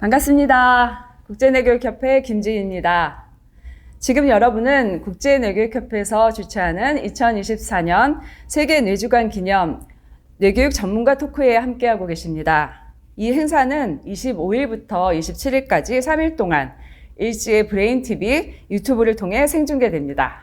반갑습니다. 국제뇌교육협회 김지희입니다. 지금 여러분은 국제뇌교육협회에서 주최하는 2024년 세계 뇌주간 기념 뇌교육 전문가 토크회에 함께하고 계십니다. 이 행사는 25일부터 27일까지 3일 동안 일지의 브레인TV 유튜브를 통해 생중계됩니다.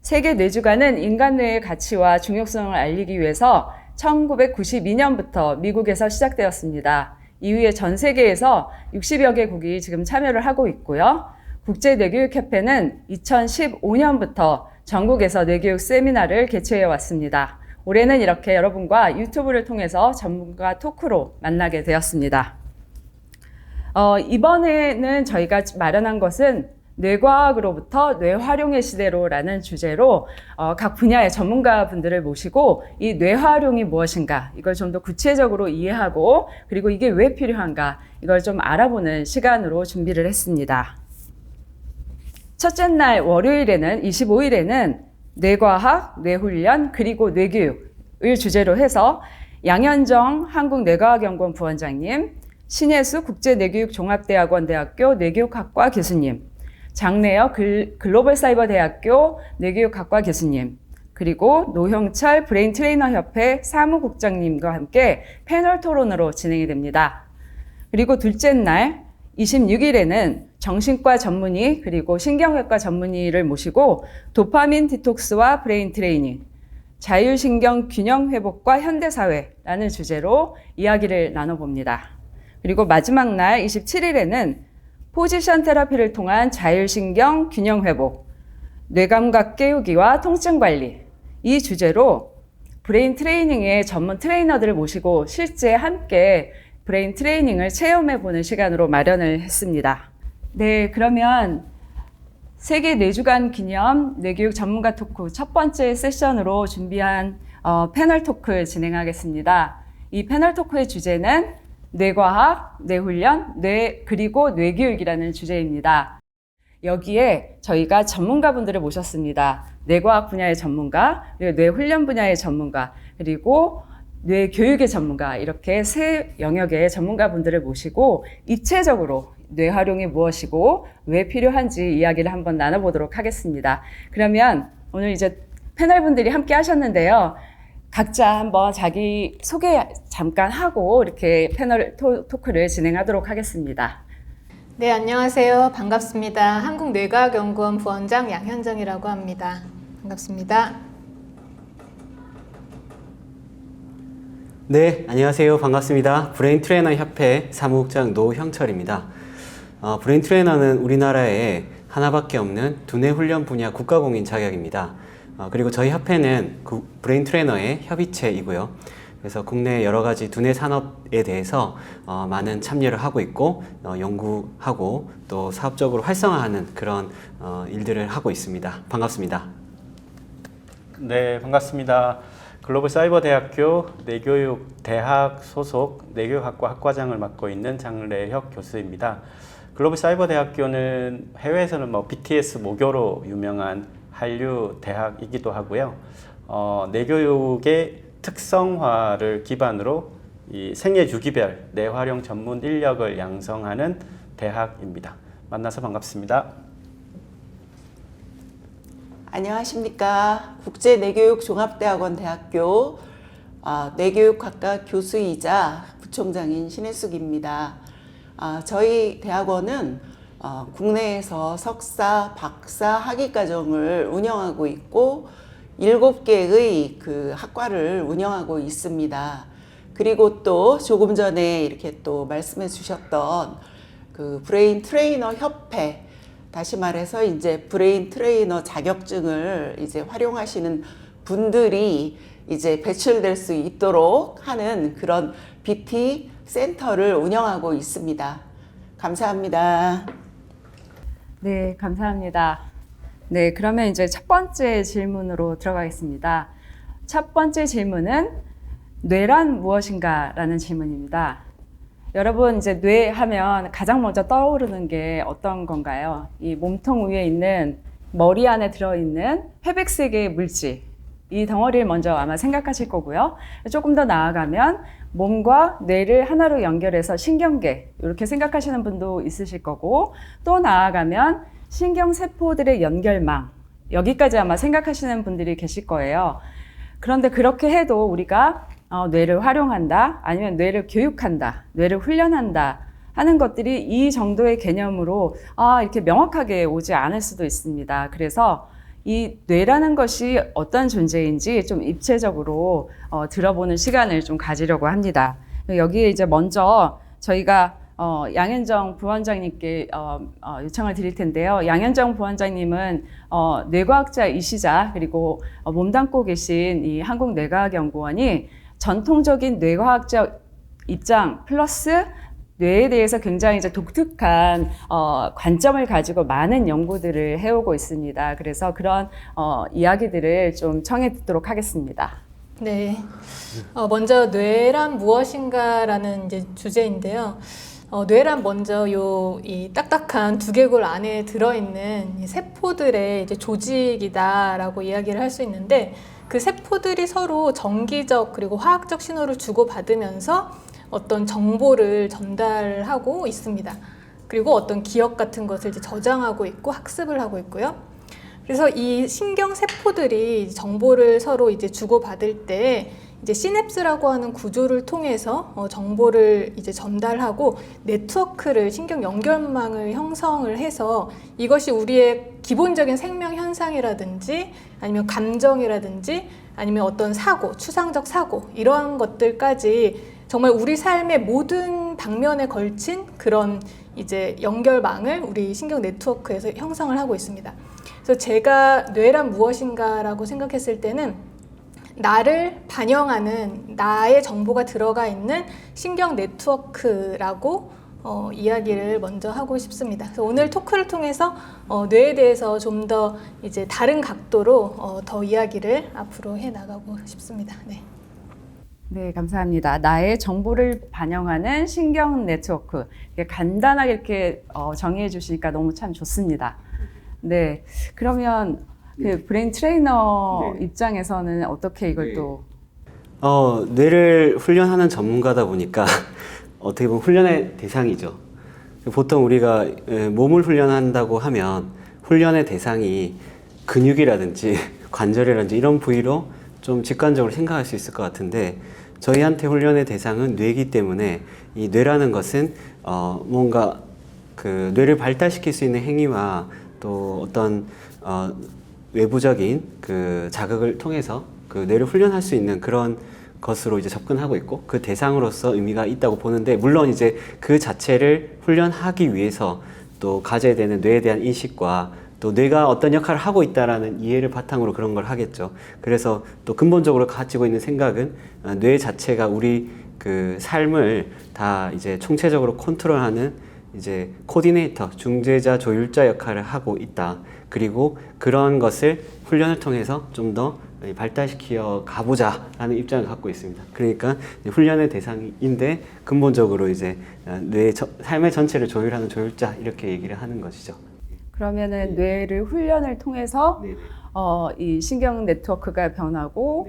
세계 뇌주간은 인간 뇌의 가치와 중요성을 알리기 위해서 1992년부터 미국에서 시작되었습니다. 이후에 전 세계에서 60여 개국이 지금 참여를 하고 있고요. 국제뇌교육협회는 2015년부터 전국에서 뇌교육 세미나를 개최해 왔습니다. 올해는 이렇게 여러분과 유튜브를 통해서 전문가 토크로 만나게 되었습니다. 이번에는 저희가 마련한 것은 뇌과학으로부터 뇌활용의 시대로라는 주제로 각 분야의 전문가 분들을 모시고 이 뇌활용이 무엇인가 이걸 좀 더 구체적으로 이해하고 그리고 이게 왜 필요한가 이걸 좀 알아보는 시간으로 준비를 했습니다. 첫째 날 월요일에는 25일에는 뇌과학, 뇌훈련 그리고 뇌교육을 주제로 해서 양현정 한국뇌과학연구원 부원장님, 신혜수 국제뇌교육종합대학원 대학교 뇌교육학과 교수님, 장래혁 글로벌사이버대학교 뇌교육학과 교수님, 그리고 노형철 브레인트레이너협회 사무국장님과 함께 패널 토론으로 진행이 됩니다. 그리고 둘째 날 26일에는 정신과 전문의 그리고 신경외과 전문의를 모시고 도파민 디톡스와 브레인 트레이닝, 자율신경 균형 회복과 현대사회라는 주제로 이야기를 나눠봅니다. 그리고 마지막 날 27일에는 포지션 테라피를 통한 자율신경 균형 회복, 뇌감각 깨우기와 통증 관리 이 주제로 브레인 트레이닝의 전문 트레이너들을 모시고 실제 함께 브레인 트레이닝을 체험해 보는 시간으로 마련을 했습니다. 네, 그러면 세계 뇌주간 기념 뇌교육 전문가 토크 첫 번째 세션으로 준비한 패널 토크 진행하겠습니다. 이 패널 토크의 주제는 뇌과학, 뇌훈련, 그리고 뇌교육이라는 주제입니다. 여기에 저희가 전문가분들을 모셨습니다. 뇌과학 분야의 전문가, 그리고 뇌훈련 분야의 전문가, 그리고 뇌교육의 전문가 이렇게 세 영역의 전문가분들을 모시고 입체적으로 뇌활용이 무엇이고 왜 필요한지 이야기를 한번 나눠보도록 하겠습니다. 그러면 오늘 이제 패널분들이 함께 하셨는데요. 각자 한번 자기 소개 잠깐 하고 이렇게 패널 토크를 진행하도록 하겠습니다. 네, 안녕하세요. 반갑습니다. 한국뇌과학연구원 부원장 양현정이라고 합니다. 반갑습니다. 네, 안녕하세요. 반갑습니다. 브레인 트레이너 협회 사무국장 노형철입니다. 브레인 트레이너는 우리나라에 하나밖에 없는 두뇌 훈련 분야 국가공인 자격입니다. 그리고 저희 협회는 브레인 트레이너의 협의체이고요. 그래서 국내 여러 가지 두뇌 산업에 대해서 많은 참여를 하고 있고 연구하고 또 사업적으로 활성화하는 그런 일들을 하고 있습니다. 반갑습니다. 네, 반갑습니다. 글로벌사이버대학교 뇌교육대학 소속 뇌교육학과 학과장을 맡고 있는 장래혁 교수입니다. 글로벌사이버대학교는 해외에서는 BTS 모교로 유명한 한류 대학이기도 하고요. 뇌교육의 특성화를 기반으로 이 생애 주기별 뇌활용 전문 인력을 양성하는 대학입니다. 만나서 반갑습니다. 안녕하십니까. 국제뇌교육종합대학원 대학교 뇌교육학과 교수이자 부총장인 신혜숙입니다. 저희 대학원은 국내에서 석사, 박사, 학위과정을 운영하고 있고 7개의 그 학과를 운영하고 있습니다. 그리고 또 조금 전에 이렇게 또 말씀해 주셨던 그 브레인 트레이너 협회, 다시 말해서 이제 브레인 트레이너 자격증을 이제 활용하시는 분들이 이제 배출될 수 있도록 하는 그런 BT 센터를 운영하고 있습니다. 감사합니다. 네, 감사합니다. 네, 그러면 이제 첫 번째 질문으로 들어가겠습니다. 첫 번째 질문은 뇌란 무엇인가? 라는 질문입니다. 여러분 이제 뇌 하면 가장 먼저 떠오르는 게 어떤 건가요? 이 몸통 위에 있는 머리 안에 들어있는 회백색의 물질, 이 덩어리를 먼저 아마 생각하실 거고요. 조금 더 나아가면 몸과 뇌를 하나로 연결해서 신경계 이렇게 생각하시는 분도 있으실 거고 또 나아가면 신경세포들의 연결망 여기까지 아마 생각하시는 분들이 계실 거예요. 그런데 그렇게 해도 우리가 뇌를 활용한다 아니면 뇌를 교육한다 뇌를 훈련한다 하는 것들이 이 정도의 개념으로 이렇게 명확하게 오지 않을 수도 있습니다. 그래서 이 뇌라는 것이 어떤 존재인지 좀 입체적으로 들어보는 시간을 좀 가지려고 합니다. 여기에 이제 먼저 저희가 양현정 부원장님께 요청을 드릴 텐데요. 양현정 부원장님은 뇌과학자이시자 그리고 몸담고 계신 이 한국뇌과학연구원이 전통적인 뇌과학적 입장 플러스 뇌에 대해서 굉장히 이제 독특한 관점을 가지고 많은 연구들을 해오고 있습니다. 그래서 그런 이야기들을 좀 청해 듣도록 하겠습니다. 네. 먼저 뇌란 무엇인가라는 이제 주제인데요. 뇌란 먼저 이 딱딱한 두개골 안에 들어있는 이 세포들의 이제 조직이다라고 이야기를 할 수 있는데 그 세포들이 서로 정기적 그리고 화학적 신호를 주고받으면서 어떤 정보를 전달하고 있습니다. 그리고 어떤 기억 같은 것을 이제 저장하고 있고 학습을 하고 있고요. 그래서 이 신경 세포들이 정보를 서로 이제 주고받을 때 이제 시냅스라고 하는 구조를 통해서 정보를 이제 전달하고 네트워크를 신경 연결망을 형성을 해서 이것이 우리의 기본적인 생명 현상이라든지 아니면 감정이라든지 아니면 어떤 사고, 추상적 사고 이러한 것들까지 정말 우리 삶의 모든 방면에 걸친 그런 이제 연결망을 우리 신경 네트워크에서 형성을 하고 있습니다. 그래서 제가 뇌란 무엇인가라고 생각했을 때는 나를 반영하는 나의 정보가 들어가 있는 신경 네트워크라고 이야기를 먼저 하고 싶습니다. 그래서 오늘 토크를 통해서 뇌에 대해서 좀 더 이제 다른 각도로 더 이야기를 앞으로 해 나가고 싶습니다. 네. 네, 감사합니다. 나의 정보를 반영하는 신경 네트워크. 간단하게 이렇게 정의해 주시니까 너무 참 좋습니다. 네, 그러면 그 브레인 트레이너 입장에서는 어떻게 이걸 또 뇌를 훈련하는 전문가다 보니까 어떻게 보면 훈련의 대상이죠. 보통 우리가 몸을 훈련한다고 하면 훈련의 대상이 근육이라든지 관절이라든지 이런 부위로 좀 직관적으로 생각할 수 있을 것 같은데 저희한테 훈련의 대상은 뇌이기 때문에 이 뇌라는 것은 뭔가 그 뇌를 발달시킬 수 있는 행위와 또 어떤 외부적인 그 자극을 통해서 그 뇌를 훈련할 수 있는 그런 것으로 이제 접근하고 있고 그 대상으로서 의미가 있다고 보는데 물론 이제 그 자체를 훈련하기 위해서 또 가져야 되는 뇌에 대한 인식과 또 뇌가 어떤 역할을 하고 있다라는 이해를 바탕으로 그런 걸 하겠죠. 그래서 또 근본적으로 가지고 있는 생각은 뇌 자체가 우리 그 삶을 다 이제 총체적으로 컨트롤하는 이제 코디네이터, 중재자, 조율자 역할을 하고 있다. 그리고 그런 것을 훈련을 통해서 좀 더 발달시켜 가보자라는 입장을 갖고 있습니다. 그러니까 훈련의 대상인데 근본적으로 이제 뇌 삶의 전체를 조율하는 조율자 이렇게 얘기를 하는 것이죠. 그러면은 뇌를 훈련을 통해서 이 신경 네트워크가 변하고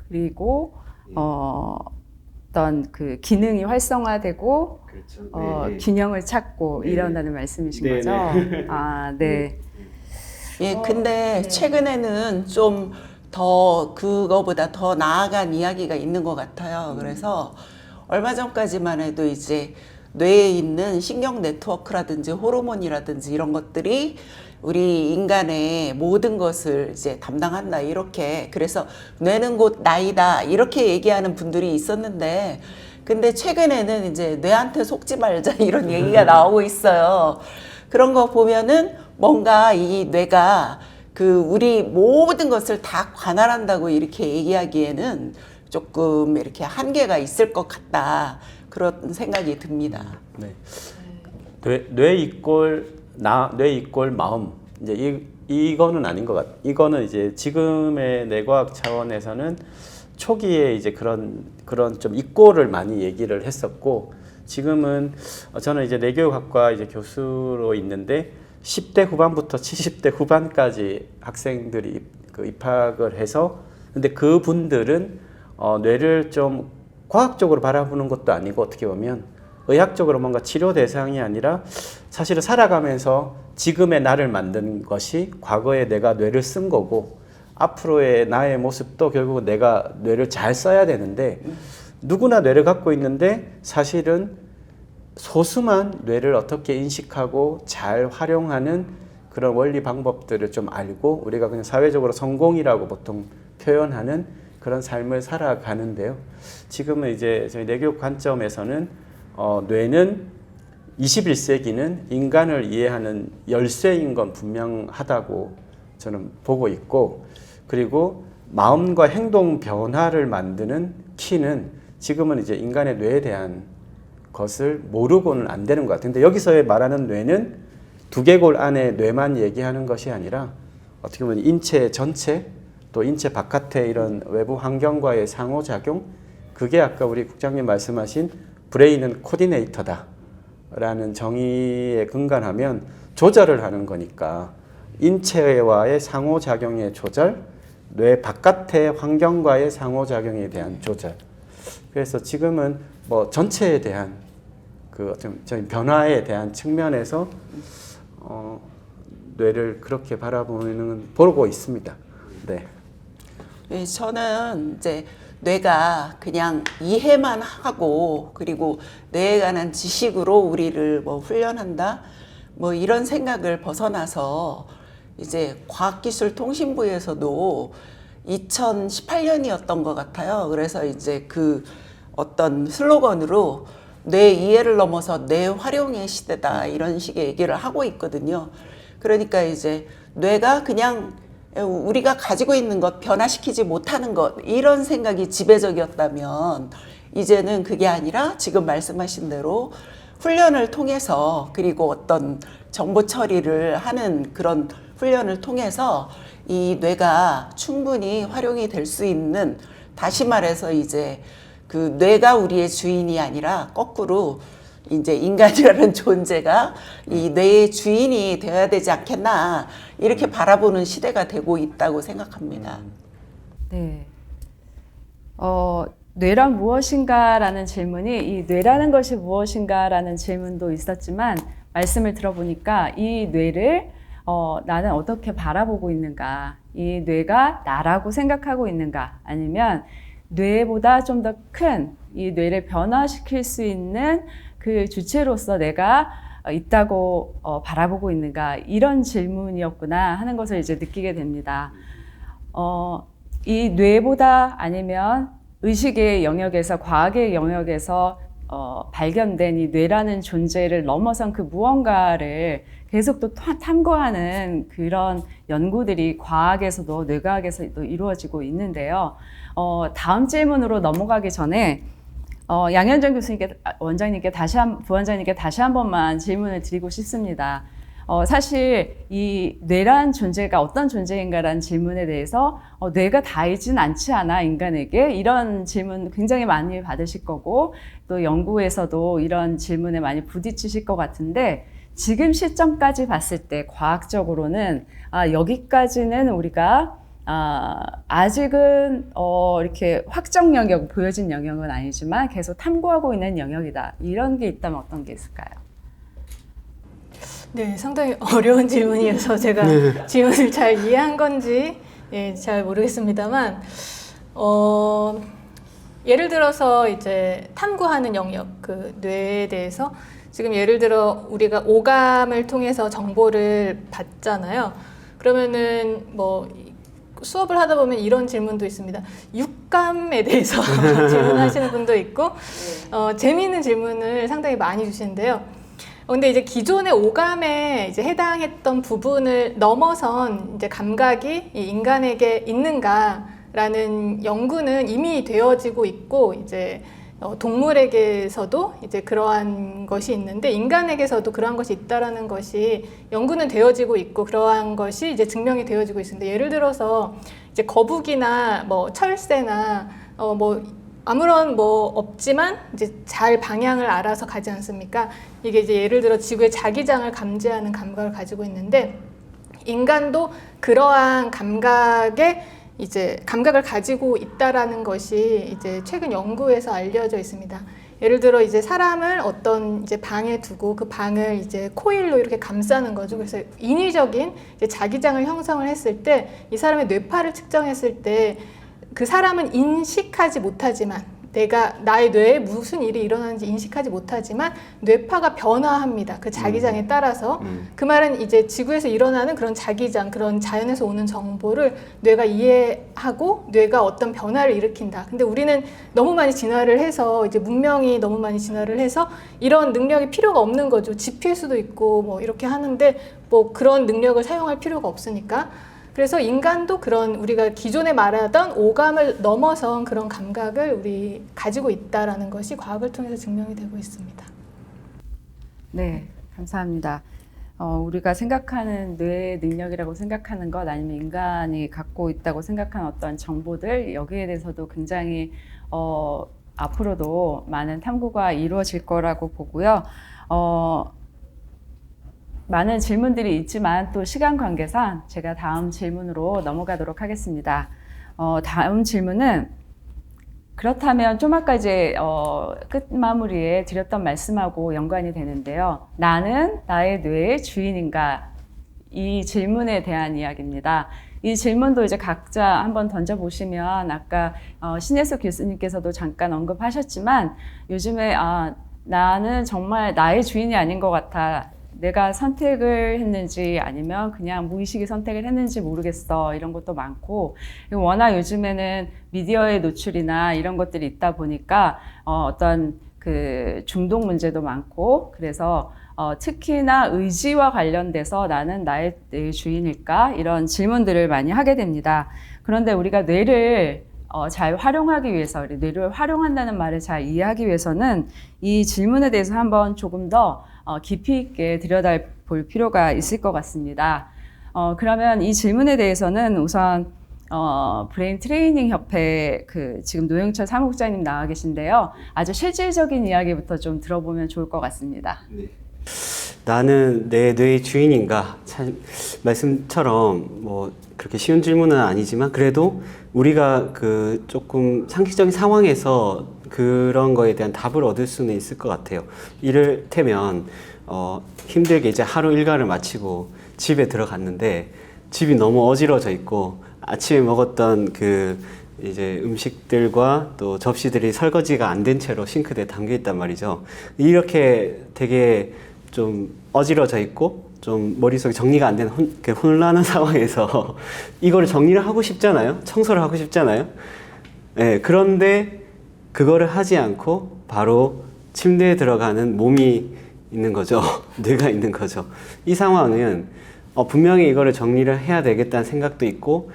그리고 어떤 그 기능이 활성화되고 그렇죠. 균형을 찾고 이런다는 말씀이신 거죠? 아, 네. 예, 근데 최근에는 좀 더 그거보다 더 나아간 이야기가 있는 것 같아요. 그래서 얼마 전까지만 해도 이제 뇌에 있는 신경 네트워크라든지 호르몬이라든지 이런 것들이 우리 인간의 모든 것을 이제 담당한다 이렇게 그래서 뇌는 곧 나이다 이렇게 얘기하는 분들이 있었는데 근데 최근에는 이제 뇌한테 속지 말자 이런 얘기가 나오고 있어요. 그런 거 보면은 뭔가 이 뇌가 그 우리 모든 것을 다 관할한다고 이렇게 얘기하기에는 조금 이렇게 한계가 있을 것 같다 그런 생각이 듭니다. 네. 뇌 이꼴 마음 이제 이거는 아닌 것 같. 이거는 이제 지금의 뇌과학 차원에서는 초기에 이제 그런 좀 이꼴을 많이 얘기를 했었고 지금은 저는 이제 뇌교육학과 이제 교수로 있는데 10대 후반부터 70대 후반까지 학생들이 입학을 해서 근데 그 분들은 뇌를 좀 과학적으로 바라보는 것도 아니고 어떻게 보면 의학적으로 뭔가 치료 대상이 아니라 사실은 살아가면서 지금의 나를 만든 것이 과거에 내가 뇌를 쓴 거고 앞으로의 나의 모습도 결국 내가 뇌를 잘 써야 되는데 누구나 뇌를 갖고 있는데 사실은 소수만 뇌를 어떻게 인식하고 잘 활용하는 그런 원리 방법들을 좀 알고 우리가 그냥 사회적으로 성공이라고 보통 표현하는 그런 삶을 살아가는데요. 지금은 이제 저희 뇌교육 관점에서는 뇌는 21세기는 인간을 이해하는 열쇠인 건 분명하다고 저는 보고 있고, 그리고 마음과 행동 변화를 만드는 키는 지금은 이제 인간의 뇌에 대한 것을 모르고는 안 되는 것 같은데, 여기서의 말하는 뇌는 두개골 안에 뇌만 얘기하는 것이 아니라 어떻게 보면 인체 전체 또 인체 바깥의 이런 외부 환경과의 상호작용, 그게 아까 우리 국장님 말씀하신 브레인은 코디네이터다 라는 정의에 근간하면 조절을 하는 거니까 인체와의 상호작용의 조절, 뇌 바깥의 환경과의 상호작용에 대한 조절. 그래서 지금은 뭐 전체에 대한 그 어떤 변화에 대한 측면에서 뇌를 그렇게 보고 있습니다. 네. 네, 저는 이제 뇌가 그냥 이해만 하고 그리고 뇌에 관한 지식으로 우리를 뭐 훈련한다 뭐 이런 생각을 벗어나서 이제 과학기술통신부에서도 2018년이었던 것 같아요. 그래서 이제 그 어떤 슬로건으로 뇌 이해를 넘어서 뇌 활용의 시대다 이런 식의 얘기를 하고 있거든요. 그러니까 이제 뇌가 그냥 우리가 가지고 있는 것, 변화시키지 못하는 것, 이런 생각이 지배적이었다면 이제는 그게 아니라 지금 말씀하신 대로 훈련을 통해서, 그리고 어떤 정보 처리를 하는 그런 훈련을 통해서 이 뇌가 충분히 활용이 될 수 있는, 다시 말해서 이제 그 뇌가 우리의 주인이 아니라 거꾸로 이제 인간이라는 존재가 이 뇌의 주인이 되어야 되지 않겠나, 이렇게 바라보는 시대가 되고 있다고 생각합니다. 네. 뇌란 무엇인가라는 질문이, 이 뇌라는 것이 무엇인가라는 질문도 있었지만 말씀을 들어보니까 이 뇌를 나는 어떻게 바라보고 있는가, 이 뇌가 나라고 생각하고 있는가, 아니면 뇌보다 좀 더 큰 이 뇌를 변화시킬 수 있는 그 주체로서 내가 있다고 바라보고 있는가, 이런 질문이었구나 하는 것을 이제 느끼게 됩니다. 이 뇌보다 아니면 의식의 영역에서, 과학의 영역에서 발견된 이 뇌라는 존재를 넘어선 그 무언가를 계속 또 탐구하는 그런 연구들이 과학에서도 뇌과학에서도 이루어지고 있는데요. 다음 질문으로 넘어가기 전에 양현정 교수님께, 부원장님께 다시 한 번만 질문을 드리고 싶습니다. 사실 이 뇌란 존재가 어떤 존재인가라는 질문에 대해서 뇌가 다이진 않지 않아 인간에게, 이런 질문 굉장히 많이 받으실 거고 또 연구에서도 이런 질문에 많이 부딪히실 것 같은데, 지금 시점까지 봤을 때 과학적으로는 여기까지는 우리가 아직은 이렇게 확정 영역, 보여진 영역은 아니지만 계속 탐구하고 있는 영역이다, 이런 게 있다면 어떤 게 있을까요? 네, 상당히 어려운 질문이어서 제가 질문을 잘 이해한 건지 잘 모르겠습니다만, 예를 들어서 이제 탐구하는 영역, 그 뇌에 대해서 지금 예를 들어 우리가 오감을 통해서 정보를 받잖아요. 그러면은 뭐 수업을 하다 보면 이런 질문도 있습니다. 육감에 대해서 질문하시는 분도 있고, 재미있는 질문을 상당히 많이 주시는데요. 근데 이제 기존의 오감에 이제 해당했던 부분을 넘어선 이제 감각이 이 인간에게 있는가라는 연구는 이미 되어지고 있고, 이제 동물에게서도 이제 그러한 것이 있는데 인간에게서도 그러한 것이 있다라는 것이 연구는 되어지고 있고, 그러한 것이 이제 증명이 되어지고 있습니다. 예를 들어서 이제 거북이나 뭐 철새나 뭐 아무런 뭐 없지만 이제 잘 방향을 알아서 가지 않습니까? 이게 이제 예를 들어 지구의 자기장을 감지하는 감각을 가지고 있는데, 인간도 그러한 감각에 이제 감각을 가지고 있다라는 것이 이제 최근 연구에서 알려져 있습니다. 예를 들어 이제 사람을 어떤 이제 방에 두고 그 방을 이제 코일로 이렇게 감싸는 거죠. 그래서 인위적인 이제 자기장을 형성을 했을 때 이 사람의 뇌파를 측정했을 때 그 사람은 인식하지 못하지만 나의 뇌에 무슨 일이 일어나는지 인식하지 못하지만 뇌파가 변화합니다. 그 자기장에 따라서. 그 말은 이제 지구에서 일어나는 그런 자기장, 그런 자연에서 오는 정보를 뇌가 이해하고 뇌가 어떤 변화를 일으킨다. 근데 우리는 너무 많이 진화를 해서 이제 문명이 너무 많이 진화를 해서 이런 능력이 필요가 없는 거죠. GPS도 있고 뭐 이렇게 하는데 뭐 그런 능력을 사용할 필요가 없으니까. 그래서 인간도 그런 우리가 기존에 말하던 오감을 넘어선 그런 감각을 우리 가지고 있다라는 것이 과학을 통해서 증명이 되고 있습니다. 네, 감사합니다. 우리가 생각하는 뇌의 능력이라고 생각하는 것 아니면 인간이 갖고 있다고 생각하는 어떤 정보들 여기에 대해서도 굉장히 앞으로도 많은 탐구가 이루어질 거라고 보고요. 많은 질문들이 있지만 또 시간 관계상 제가 다음 질문으로 넘어가도록 하겠습니다. 다음 질문은 그렇다면 좀 아까 이제 끝 마무리에 드렸던 말씀하고 연관이 되는데요. 나는 나의 뇌의 주인인가? 이 질문에 대한 이야기입니다. 이 질문도 이제 각자 한번 던져보시면 아까 신혜숙 교수님께서도 잠깐 언급하셨지만 요즘에 나는 정말 나의 주인이 아닌 것 같아. 내가 선택을 했는지 아니면 그냥 무의식이 선택을 했는지 모르겠어. 이런 것도 많고 워낙 요즘에는 미디어의 노출이나 이런 것들이 있다 보니까 어떤 그 중독 문제도 많고 그래서 특히나 의지와 관련돼서 나는 나의 주인일까? 이런 질문들을 많이 하게 됩니다. 그런데 우리가 뇌를 잘 활용하기 위해서 뇌를 활용한다는 말을 잘 이해하기 위해서는 이 질문에 대해서 한번 조금 더 깊이 있게 들여다볼 필요가 있을 것 같습니다. 그러면 이 질문에 대해서는 우선 브레인 트레이닝 협회 지금 노영철 사무국장님 나와 계신데요. 아주 실질적인 이야기부터 좀 들어보면 좋을 것 같습니다. 네. 나는 내 뇌의 주인인가? 참 말씀처럼 뭐 그렇게 쉬운 질문은 아니지만 그래도 우리가 조금 상식적인 상황에서 그런 거에 대한 답을 얻을 수는 있을 것 같아요. 이를테면 힘들게 이제 하루 일과를 마치고 집에 들어갔는데 집이 너무 어지러져 있고 아침에 먹었던 이제 음식들과 또 접시들이 설거지가 안 된 채로 싱크대에 담겨 있단 말이죠. 이렇게 되게 좀 어지러져 있고 좀 머릿속에 정리가 안 되는 혼란한 상황에서 이거를 정리를 하고 싶잖아요. 청소를 하고 싶잖아요. 네, 그런데 그거를 하지 않고 바로 침대에 들어가는 몸이 있는 거죠. 뇌가 있는 거죠. 이 상황은 분명히 이거를 정리를 해야 되겠다는 생각도 있고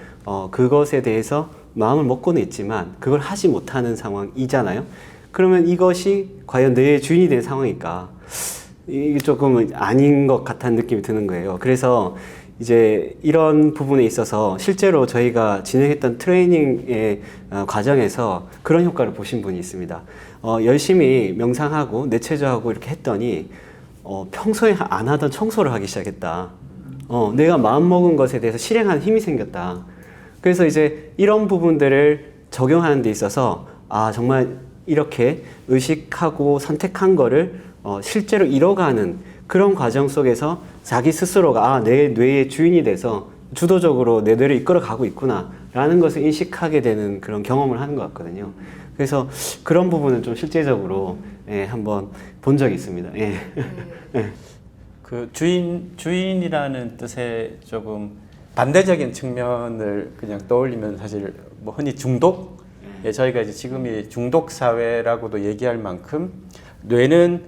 그것에 대해서 마음을 먹고는 있지만 그걸 하지 못하는 상황이잖아요. 그러면 이것이 과연 뇌의 주인이 된 상황일까? 이게 조금 아닌 것 같다는 느낌이 드는 거예요. 그래서 이제 이런 부분에 있어서 실제로 저희가 진행했던 트레이닝의 과정에서 그런 효과를 보신 분이 있습니다. 열심히 명상하고 뇌체조하고 이렇게 했더니 평소에 안 하던 청소를 하기 시작했다. 내가 마음먹은 것에 대해서 실행하는 힘이 생겼다. 그래서 이제 이런 부분들을 적용하는 데 있어서 정말 이렇게 의식하고 선택한 거를 실제로 이뤄가는 그런 과정 속에서 자기 스스로가 내 뇌의 주인이 돼서 주도적으로 내 뇌를 이끌어 가고 있구나 라는 것을 인식하게 되는 그런 경험을 하는 것 같거든요. 그래서 그런 부분은 좀 실제적으로 한번 본 적이 있습니다. 그 주인이라는 뜻에 조금 반대적인 측면을 그냥 떠올리면 사실 뭐 흔히 중독? 저희가 이제 지금이 중독 사회라고도 얘기할 만큼 뇌는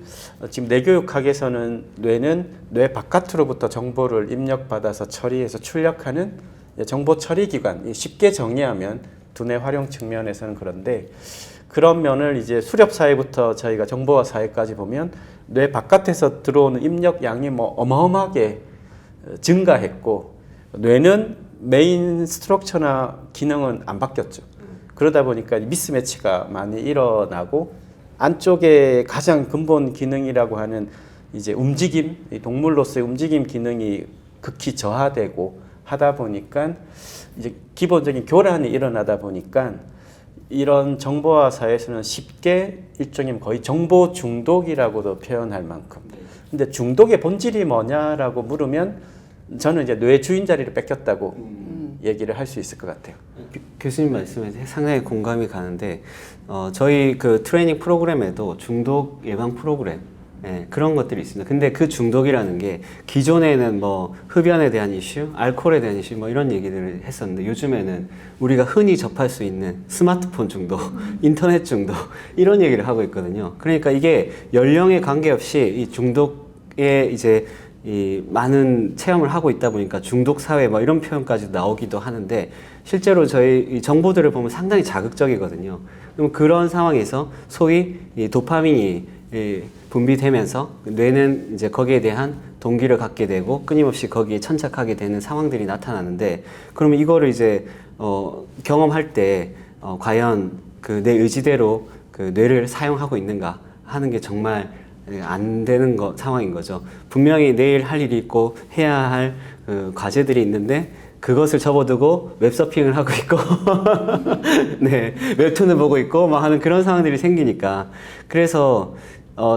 지금 뇌교육학에서는 뇌는 뇌 바깥으로부터 정보를 입력받아서 처리해서 출력하는 정보 처리 기관. 쉽게 정리하면 두뇌 활용 측면에서는 그런데 그런 면을 이제 수렵 사회부터 저희가 정보화 사회까지 보면 뇌 바깥에서 들어오는 입력 양이 뭐 어마어마하게 증가했고 뇌는 메인 스트럭처나 기능은 안 바뀌었죠. 그러다 보니까 미스매치가 많이 일어나고 안쪽에 가장 근본 기능이라고 하는 이제 움직임, 동물로서의 움직임 기능이 극히 저하되고 하다 보니까 이제 기본적인 교란이 일어나다 보니까 이런 정보화 사회에서는 쉽게 일종의 거의 정보 중독이라고도 표현할 만큼. 근데 중독의 본질이 뭐냐라고 물으면 저는 이제 뇌 주인 자리를 뺏겼다고 얘기를 할 수 있을 것 같아요. 교수님 말씀에 상당히 공감이 가는데 저희 그 트레이닝 프로그램에도 중독 예방 프로그램 그런 것들이 있습니다. 근데 그 중독이라는 게 기존에는 뭐 흡연에 대한 이슈, 알코올에 대한 이슈 뭐 이런 얘기들을 했었는데 요즘에는 우리가 흔히 접할 수 있는 스마트폰 중독, 인터넷 중독 이런 얘기를 하고 있거든요. 그러니까 이게 연령에 관계없이 이 중독에 이제 이 많은 체험을 하고 있다 보니까 중독 사회 뭐 이런 표현까지 나오기도 하는데 실제로 저희 이 정보들을 보면 상당히 자극적이거든요. 그럼 그런 상황에서 소위 이 도파민이 분비되면서 뇌는 이제 거기에 대한 동기를 갖게 되고 끊임없이 거기에 천착하게 되는 상황들이 나타나는데 그러면 이거를 이제 경험할 때 과연 그 내 의지대로 그 뇌를 사용하고 있는가 하는 게 정말 안 되는 상황인 거죠. 분명히 내일 할 일이 있고 해야 할 그 과제들이 있는데 그것을 접어두고 웹서핑을 하고 있고 네, 웹툰을 보고 있고 막 하는 그런 상황들이 생기니까 그래서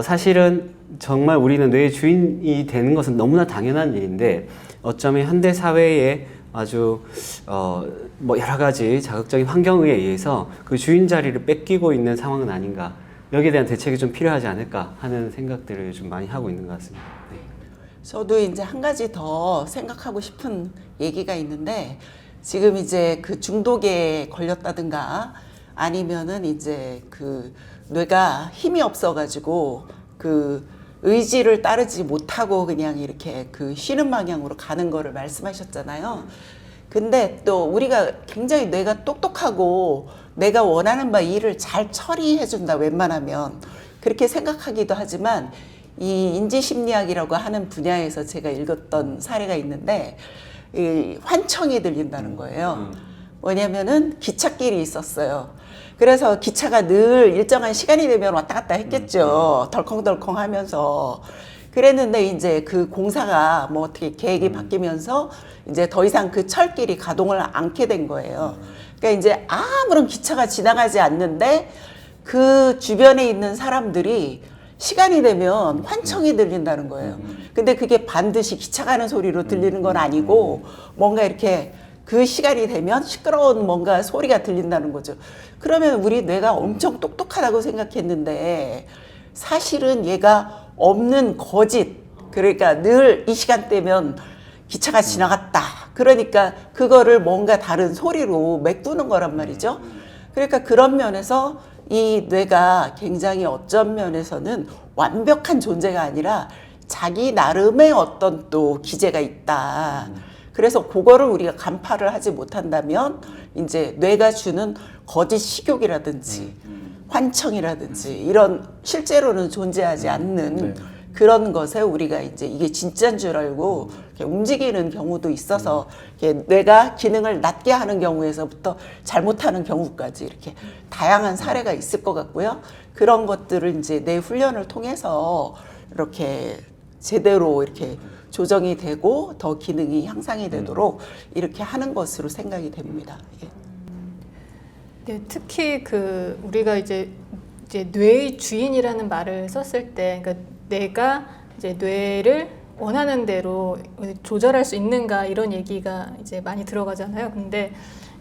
사실은 정말 우리는 뇌의 주인이 되는 것은 너무나 당연한 일인데 어쩌면 현대 사회에 아주 뭐 여러 가지 자극적인 환경에 의해서 그 주인 자리를 뺏기고 있는 상황은 아닌가. 여기에 대한 대책이 좀 필요하지 않을까 하는 생각들을 좀 많이 하고 있는 것 같습니다. 네. 저도 이제 한 가지 더 생각하고 싶은 얘기가 있는데 지금 이제 그 중독에 걸렸다든가 아니면은 이제 그 뇌가 힘이 없어가지고 그 의지를 따르지 못하고 그냥 이렇게 그 쉬는 방향으로 가는 거를 말씀하셨잖아요. 근데 또 우리가 굉장히 뇌가 똑똑하고 내가 원하는 바 일을 잘 처리해준다 웬만하면 그렇게 생각하기도 하지만 이 인지심리학이라고 하는 분야에서 제가 읽었던 사례가 있는데 이 환청이 들린다는 거예요. 뭐냐면은 기찻길이 있었어요. 그래서 기차가 늘 일정한 시간이 되면 왔다 갔다 했겠죠. 덜컹덜컹 하면서. 그랬는데 이제 그 공사가 뭐 어떻게 계획이 바뀌면서 이제 더 이상 그 철길이 가동을 않게 된 거예요. 그러니까 이제 아무런 기차가 지나가지 않는데 그 주변에 있는 사람들이 시간이 되면 환청이 들린다는 거예요. 근데 그게 반드시 기차 가는 소리로 들리는 건 아니고 뭔가 이렇게 그 시간이 되면 시끄러운 뭔가 소리가 들린다는 거죠. 그러면 우리 뇌가 엄청 똑똑하다고 생각했는데 사실은 얘가 없는 거짓. 그러니까 늘 이 시간대면 기차가 지나갔다. 그러니까 그거를 뭔가 다른 소리로 메꾸는 거란 말이죠. 그러니까 그런 면에서 이 뇌가 굉장히 어떤 면에서는 완벽한 존재가 아니라 자기 나름의 어떤 또 기제가 있다. 그래서 그거를 우리가 간파를 하지 못한다면 이제 뇌가 주는 거짓 식욕이라든지 환청이라든지 이런 실제로는 존재하지 않는 그런 것에 우리가 이제 이게 진짜인 줄 알고 이렇게 움직이는 경우도 있어서 이렇게 뇌가 기능을 낮게 하는 경우에서부터 잘못하는 경우까지 이렇게 다양한 사례가 있을 것 같고요. 그런 것들을 이제 뇌 훈련을 통해서 이렇게 제대로 이렇게 조정이 되고 더 기능이 향상이 되도록 이렇게 하는 것으로 생각이 됩니다. 예. 네, 특히 그 우리가 이제 뇌의 주인이라는 말을 썼을 때, 그러니까 내가 이제 뇌를 원하는 대로 조절할 수 있는가 이런 얘기가 이제 많이 들어가잖아요. 근데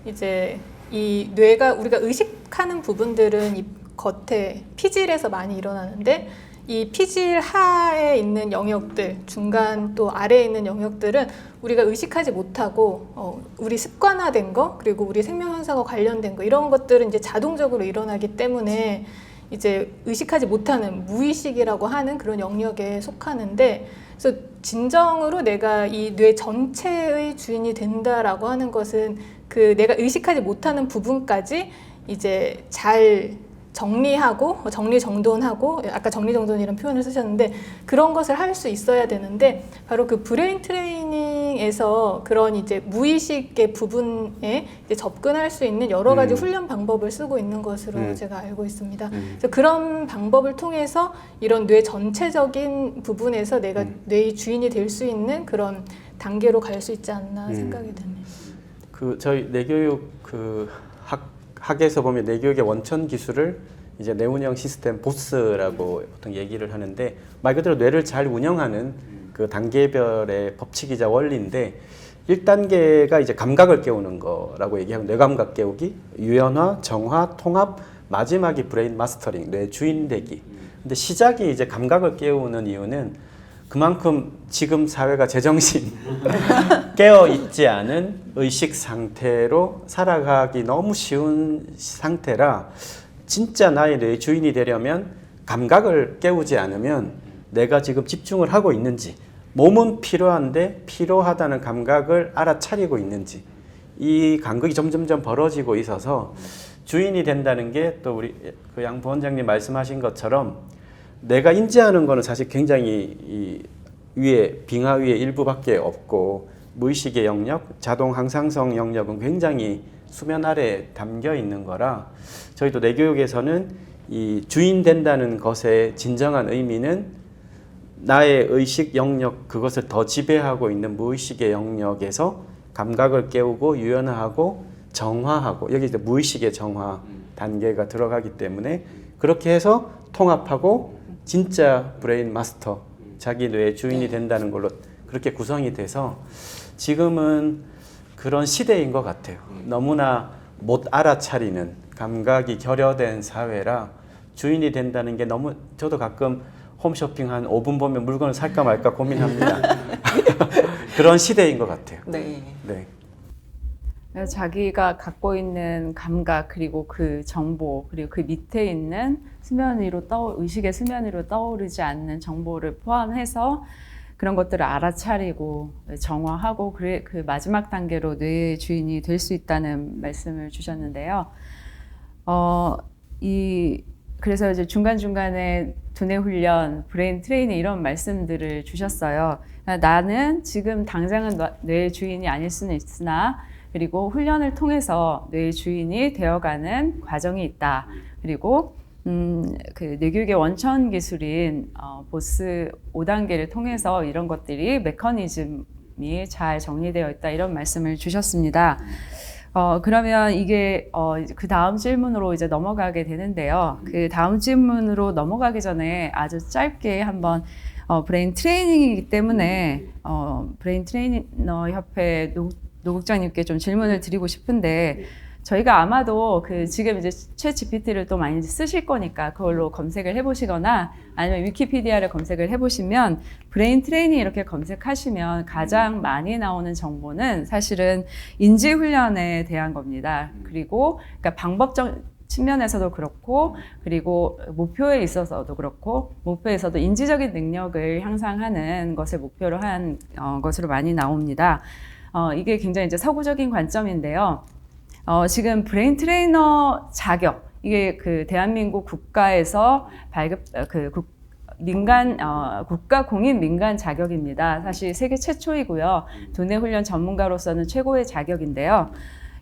이제 이 뇌가 우리가 의식하는 부분들은 이 겉에 피질에서 많이 일어나는데 이 피질 하에 있는 영역들, 중간 또 아래에 있는 영역들은 우리가 의식하지 못하고 우리 습관화된 거, 그리고 우리 생명현상과 관련된 거 이런 것들은 이제 자동적으로 일어나기 때문에 이제 의식하지 못하는 무의식이라고 하는 그런 영역에 속하는데, 그래서 진정으로 내가 이 뇌 전체의 주인이 된다라고 하는 것은 그 내가 의식하지 못하는 부분까지 이제 잘 정리하고 정리정돈하고 아까 정리정돈이라는 표현을 쓰셨는데 그런 것을 할 수 있어야 되는데 바로 그 브레인 트레이닝에서 그런 이제 무의식의 부분에 이제 접근할 수 있는 여러 가지 훈련 방법을 쓰고 있는 것으로 제가 알고 있습니다. 그래서 그런 방법을 통해서 이런 뇌 전체적인 부분에서 내가 뇌의 주인이 될 수 있는 그런 단계로 갈 수 있지 않나 생각이 드네요. 그 저희 뇌교육 그 학에서 보면 뇌교육의 원천 기술을 이제 뇌운영 시스템 보스라고 보통 얘기를 하는데 말 그대로 뇌를 잘 운영하는 그 단계별의 법칙이자 원리인데 1단계가 이제 감각을 깨우는 거라고 얘기하고 뇌감각 깨우기, 유연화, 정화, 통합, 마지막이 브레인 마스터링, 뇌 주인 되기. 근데 시작이 이제 감각을 깨우는 이유는 그만큼 지금 사회가 제정신 깨어 있지 않은 의식 상태로 살아가기 너무 쉬운 상태라 진짜 나의 뇌 주인이 되려면 감각을 깨우지 않으면 내가 지금 집중을 하고 있는지 몸은 필요한데 필요하다는 감각을 알아차리고 있는지 이 간극이 점점점 벌어지고 있어서 주인이 된다는 게 또 우리 그 양 부원장님 말씀하신 것처럼 내가 인지하는 거는 사실 굉장히 이 위에 빙하 위에 일부밖에 없고 무의식의 영역, 자동 항상성 영역은 굉장히 수면 아래에 담겨 있는 거라 저희도 뇌교육에서는 이 주인 된다는 것의 진정한 의미는 나의 의식 영역 그것을 더 지배하고 있는 무의식의 영역에서 감각을 깨우고 유연화하고 정화하고 여기 이제 무의식의 정화 단계가 들어가기 때문에 그렇게 해서 통합하고 진짜 브레인 마스터 자기 뇌의 주인이 된다는 걸로 그렇게 구성이 돼서 지금은 그런 시대인 것 같아요. 너무나 못 알아차리는 감각이 결여된 사회라 주인이 된다는 게 너무 저도 가끔 홈쇼핑 한 5분 보면 물건을 살까 말까 고민합니다. 그런 시대인 것 같아요. 네. 네. 그래서 자기가 갖고 있는 감각 그리고 그 정보 그리고 그 밑에 있는 수면 위로 의식의 수면 위로 떠오르지 않는 정보를 포함해서 그런 것들을 알아차리고 정화하고 그 마지막 단계로 뇌의 주인이 될 수 있다는 말씀을 주셨는데요. 그래서 이제 중간중간에 두뇌 훈련, 브레인 트레이닝 이런 말씀들을 주셨어요. 나는 지금 당장은 뇌의 주인이 아닐 수는 있으나 그리고 훈련을 통해서 뇌의 주인이 되어가는 과정이 있다. 그리고 그 뇌교육의 원천 기술인 보스 5단계를 통해서 이런 것들이 메커니즘이 잘 정리되어 있다. 이런 말씀을 주셨습니다. 그러면 이게 그 다음 질문으로 이제 넘어가게 되는데요. 그 다음 질문으로 넘어가기 전에 아주 짧게 한번 브레인 트레이닝이기 때문에 브레인 트레이너 협회 노국장님께 좀 질문을 드리고 싶은데 저희가 아마도 그 지금 이제 챗 GPT를 또 많이 쓰실 거니까 그걸로 검색을 해보시거나 아니면 위키피디아를 검색을 해보시면 브레인 트레이닝 이렇게 검색하시면 가장 많이 나오는 정보는 사실은 인지 훈련에 대한 겁니다. 그리고 그러니까 방법적 측면에서도 그렇고 그리고 목표에 있어서도 그렇고 목표에서도 인지적인 능력을 향상하는 것을 목표로 한 것으로 많이 나옵니다. 이게 굉장히 이제 서구적인 관점인데요. 지금 브레인 트레이너 자격, 이게 그 대한민국 국가에서 국가 공인 민간 자격입니다. 사실 세계 최초이고요. 두뇌 훈련 전문가로서는 최고의 자격인데요.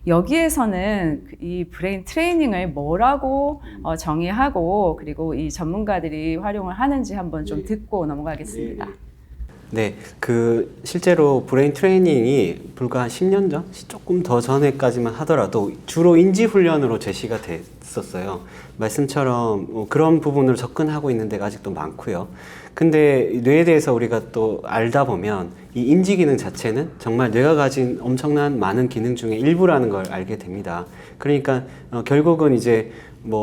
여기에서는 이 브레인 트레이닝을 뭐라고 정의하고 그리고 이 전문가들이 활용을 하는지 한번 좀 듣고 넘어가겠습니다. 네, 실제로 브레인 트레이닝이 불과 한 10년 전, 조금 더 전에까지만 하더라도 주로 인지 훈련으로 제시가 됐었어요. 말씀처럼 그런 부분으로 접근하고 있는 데가 아직도 많고요. 근데 뇌에 대해서 우리가 또 알다 보면 이 인지 기능 자체는 정말 뇌가 가진 엄청난 많은 기능 중에 일부라는 걸 알게 됩니다. 그러니까 결국은 이제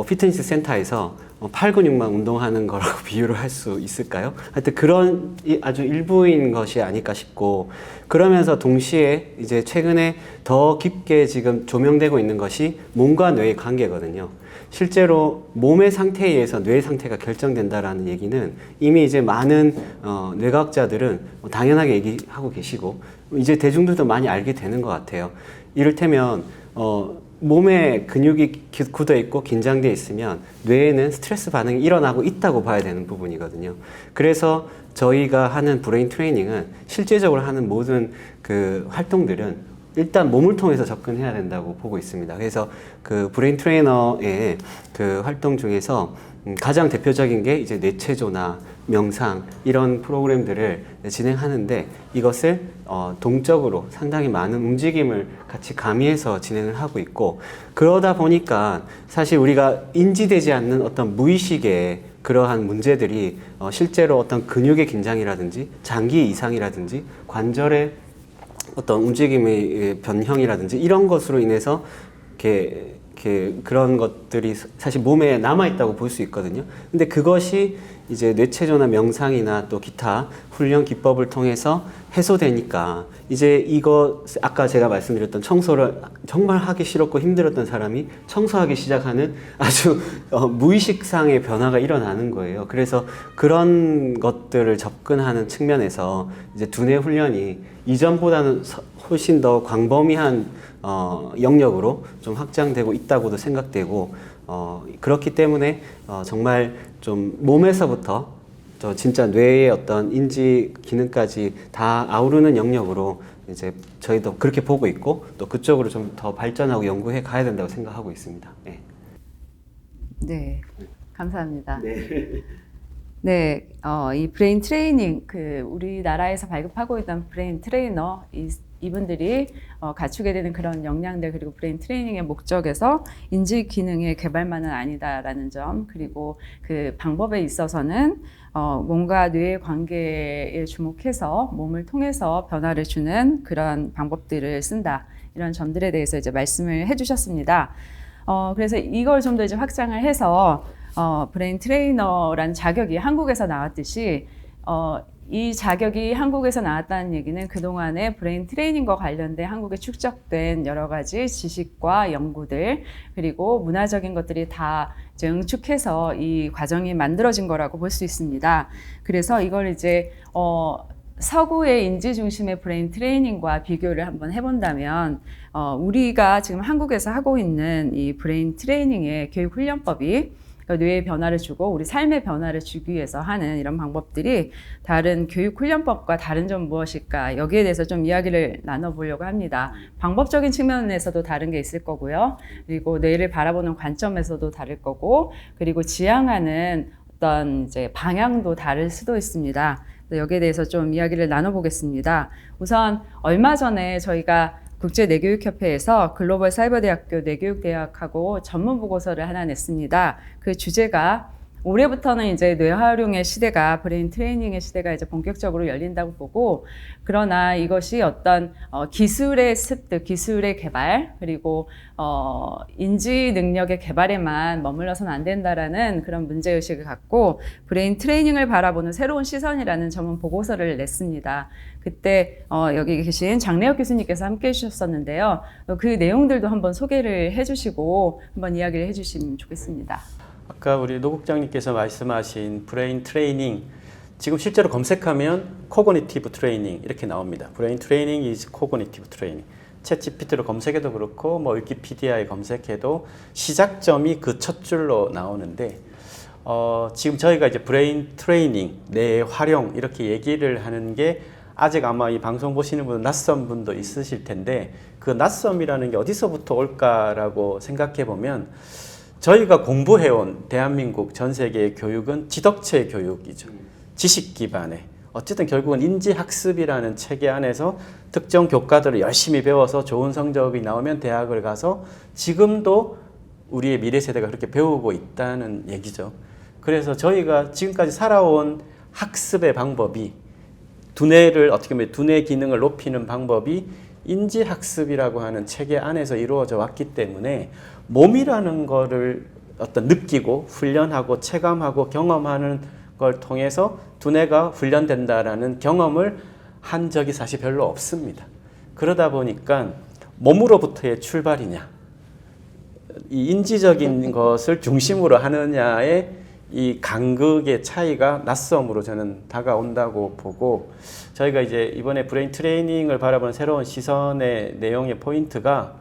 피트니스 센터에서 팔 근육만 운동하는 거라고 비유를 할 수 있을까요? 하여튼 그런 아주 일부인 것이 아닐까 싶고, 그러면서 동시에 이제 최근에 더 깊게 지금 조명되고 있는 것이 몸과 뇌의 관계거든요. 실제로 몸의 상태에 의해서 뇌의 상태가 결정된다라는 얘기는 이미 이제 많은 뇌과학자들은 당연하게 얘기하고 계시고 이제 대중들도 많이 알게 되는 것 같아요. 이를테면 몸에 근육이 굳어 있고 긴장되어 있으면 뇌에는 스트레스 반응이 일어나고 있다고 봐야 되는 부분이거든요. 그래서 저희가 하는 브레인 트레이닝은 실제적으로 하는 모든 그 활동들은 일단 몸을 통해서 접근해야 된다고 보고 있습니다. 그래서 그 브레인 트레이너의 그 활동 중에서 가장 대표적인 게 이제 뇌체조나 명상 이런 프로그램들을 진행하는데 이것을 동적으로 상당히 많은 움직임을 같이 가미해서 진행을 하고 있고 그러다 보니까 사실 우리가 인지되지 않는 어떤 무의식의 그러한 문제들이 실제로 어떤 근육의 긴장이라든지 장기 이상이라든지 관절의 어떤 움직임의 변형이라든지 이런 것으로 인해서 그런 것들이 사실 몸에 남아있다고 볼 수 있거든요. 근데 그것이 이제 뇌체조나 명상이나 또 기타 훈련 기법을 통해서 해소되니까 이제 이거 아까 제가 말씀드렸던 청소를 정말 하기 싫었고 힘들었던 사람이 청소하기 시작하는 아주 무의식상의 변화가 일어나는 거예요. 그래서 그런 것들을 접근하는 측면에서 이제 두뇌 훈련이 이전보다는 훨씬 더 광범위한 영역으로 좀 확장되고 있다고도 생각되고 그렇기 때문에 정말 좀 몸에서부터 진짜 뇌의 어떤 인지 기능까지 다 아우르는 영역으로 이제 저희도 그렇게 보고 있고 또 그쪽으로 좀 더 발전하고 연구해 가야 된다고 생각하고 있습니다. 네. 네, 감사합니다. 네. 네, 이 브레인 트레이닝, 우리나라에서 발급하고 있던 브레인 트레이너, 이분들이 갖추게 되는 그런 역량들 그리고 브레인 트레이닝의 목적에서 인지 기능의 개발만은 아니다라는 점 그리고 그 방법에 있어서는 몸과 뇌의 관계에 주목해서 몸을 통해서 변화를 주는 그런 방법들을 쓴다 이런 점들에 대해서 이제 말씀을 해주셨습니다. 그래서 이걸 좀 더 이제 확장을 해서 브레인 트레이너라는 자격이 한국에서 나왔듯이 이 자격이 한국에서 나왔다는 얘기는 그동안에 브레인 트레이닝과 관련된 한국에 축적된 여러 가지 지식과 연구들 그리고 문화적인 것들이 다 이제 응축해서 이 과정이 만들어진 거라고 볼 수 있습니다. 그래서 이걸 이제 서구의 인지 중심의 브레인 트레이닝과 비교를 한번 해본다면 우리가 지금 한국에서 하고 있는 이 브레인 트레이닝의 교육 훈련법이 뇌의 변화를 주고 우리 삶의 변화를 주기 위해서 하는 이런 방법들이 다른 교육 훈련법과 다른 점 무엇일까 여기에 대해서 좀 이야기를 나눠보려고 합니다. 방법적인 측면에서도 다른 게 있을 거고요. 그리고 뇌를 바라보는 관점에서도 다를 거고 그리고 지향하는 어떤 이제 방향도 다를 수도 있습니다. 여기에 대해서 좀 이야기를 나눠보겠습니다. 우선 얼마 전에 저희가 국제뇌교육협회에서 글로벌 사이버대학교 뇌교육대학하고 전문 보고서를 하나 냈습니다. 그 주제가 올해부터는 이제 뇌활용의 시대가 브레인 트레이닝의 시대가 이제 본격적으로 열린다고 보고 그러나 이것이 어떤 기술의 습득, 기술의 개발 그리고 인지 능력의 개발에만 머물러서는 안 된다라는 그런 문제의식을 갖고 브레인 트레이닝을 바라보는 새로운 시선이라는 전문 보고서를 냈습니다. 그때 여기 계신 장래혁 교수님께서 함께 해주셨었는데요. 그 내용들도 한번 소개를 해주시고 한번 이야기를 해주시면 좋겠습니다. 아까 우리 노 국장님께서 말씀하신 브레인 트레이닝 지금 실제로 검색하면 코그니티브 트레이닝 이렇게 나옵니다. 브레인 트레이닝 is cognitive training. 챗 GPT로 검색해도 그렇고 뭐 위키피디아에 검색해도 시작점이 그 첫 줄로 나오는데 지금 저희가 이제 브레인 트레이닝, 뇌 활용 이렇게 얘기를 하는 게 아직 아마 이 방송 보시는 분은 낯선 분도 있으실 텐데 그 낯섦이라는 게 어디서부터 올까라고 생각해 보면 저희가 공부해온 대한민국 전 세계의 교육은 지덕체 교육이죠. 지식 기반의. 어쨌든 결국은 인지학습이라는 체계 안에서 특정 교과들을 열심히 배워서 좋은 성적이 나오면 대학을 가서 지금도 우리의 미래 세대가 그렇게 배우고 있다는 얘기죠. 그래서 저희가 지금까지 살아온 학습의 방법이 두뇌를 어떻게 보면 두뇌 기능을 높이는 방법이 인지학습이라고 하는 체계 안에서 이루어져 왔기 때문에 몸이라는 거를 어떤 느끼고 훈련하고 체감하고 경험하는 걸 통해서 두뇌가 훈련된다라는 경험을 한 적이 사실 별로 없습니다. 그러다 보니까 몸으로부터의 출발이냐 이 인지적인 것을 중심으로 하느냐의 이 간극의 차이가 낯섦으로 저는 다가온다고 보고 저희가 이제 이번에 브레인 트레이닝을 바라보는 새로운 시선의 내용의 포인트가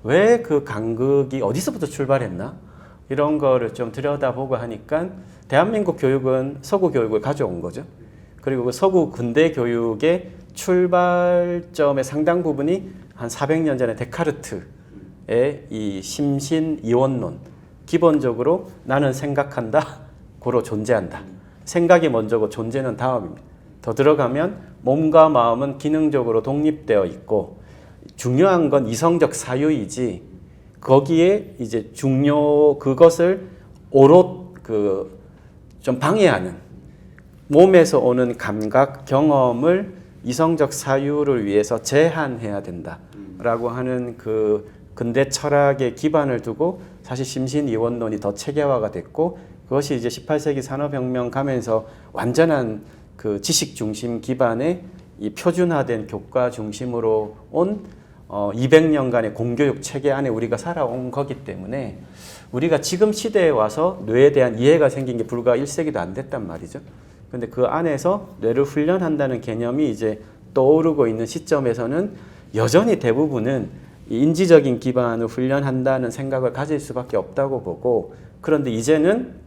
왜 그 간극이 어디서부터 출발했나 이런 거를 좀 들여다보고 하니까 대한민국 교육은 서구 교육을 가져온 거죠. 그리고 그 서구 근대 교육의 출발점의 상당 부분이 한 400년 전에 데카르트의 이 심신 이원론, 기본적으로 나는 생각한다, 고로 존재한다. 생각이 먼저고 존재는 다음입니다. 더 들어가면 몸과 마음은 기능적으로 독립되어 있고 중요한 건 이성적 사유이지 거기에 이제 그것을 오롯 좀 방해하는 몸에서 오는 감각, 경험을 이성적 사유를 위해서 제한해야 된다라고 하는 그 근대 철학의 기반을 두고 사실 심신이원론이 더 체계화가 됐고 그것이 이제 18세기 산업혁명 가면서 완전한 그 지식 중심 기반의 이 표준화된 교과 중심으로 온 200년간의 공교육 체계 안에 우리가 살아온 거기 때문에 우리가 지금 시대에 와서 뇌에 대한 이해가 생긴 게 불과 1세기도 안 됐단 말이죠. 근데 그 안에서 뇌를 훈련한다는 개념이 이제 떠오르고 있는 시점에서는 여전히 대부분은 인지적인 기반을 훈련한다는 생각을 가질 수밖에 없다고 보고 그런데 이제는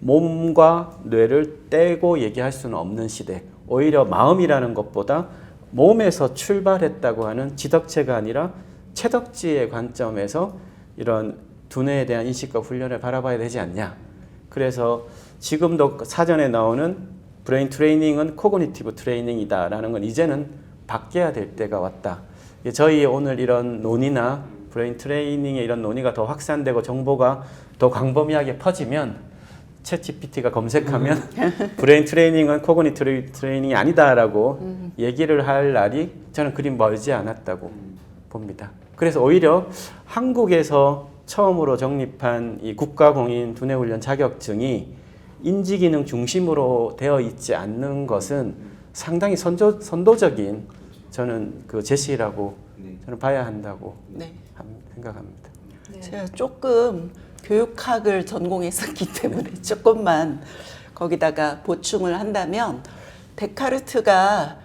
몸과 뇌를 떼고 얘기할 수는 없는 시대. 오히려 마음이라는 것보다 몸에서 출발했다고 하는 지덕체가 아니라 체덕지의 관점에서 이런 두뇌에 대한 인식과 훈련을 바라봐야 되지 않냐. 그래서 지금도 사전에 나오는 브레인 트레이닝은 코그니티브 트레이닝이다라는 건 이제는 바뀌어야 될 때가 왔다. 저희 오늘 이런 논의나 브레인 트레이닝의 이런 논의가 더 확산되고 정보가 더 광범위하게 퍼지면 챗GPT가 검색하면 브레인 트레이닝은 코그니티브 트레이닝이 아니다라고 얘기를 할 날이 저는 그리 멀지 않았다고 봅니다. 그래서 오히려 한국에서 처음으로 정립한 이 국가공인 두뇌훈련 자격증이 인지기능 중심으로 되어 있지 않는 것은 상당히 선도적인 저는 그 제시라고 저는 봐야 한다고 네. 생각합니다. 제가 조금 교육학을 전공했었기 때문에 조금만 거기다가 보충을 한다면 데카르트가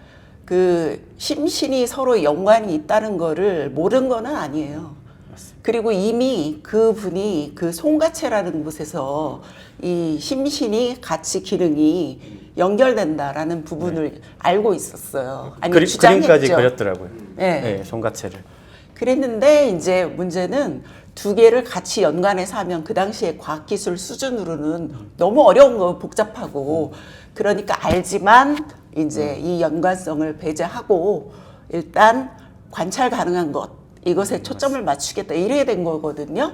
그 심신이 서로 연관이 있다는 거를 모르는 거는 아니에요. 그리고 이미 그분이 그 송가체라는 곳에서 이 심신이 가치 기능이 연결된다라는 부분을 알고 있었어요. 아니 주장했죠. 그림까지 그렸더라고요. 네. 네, 송가체를. 그랬는데 이제 문제는 두 개를 같이 연관해서 하면 그 당시에 과학기술 수준으로는 너무 어려운 거 복잡하고 그러니까 알지만 이제 이 연관성을 배제하고 일단 관찰 가능한 것 이것에 초점을 맞추겠다 이래야 된 거거든요.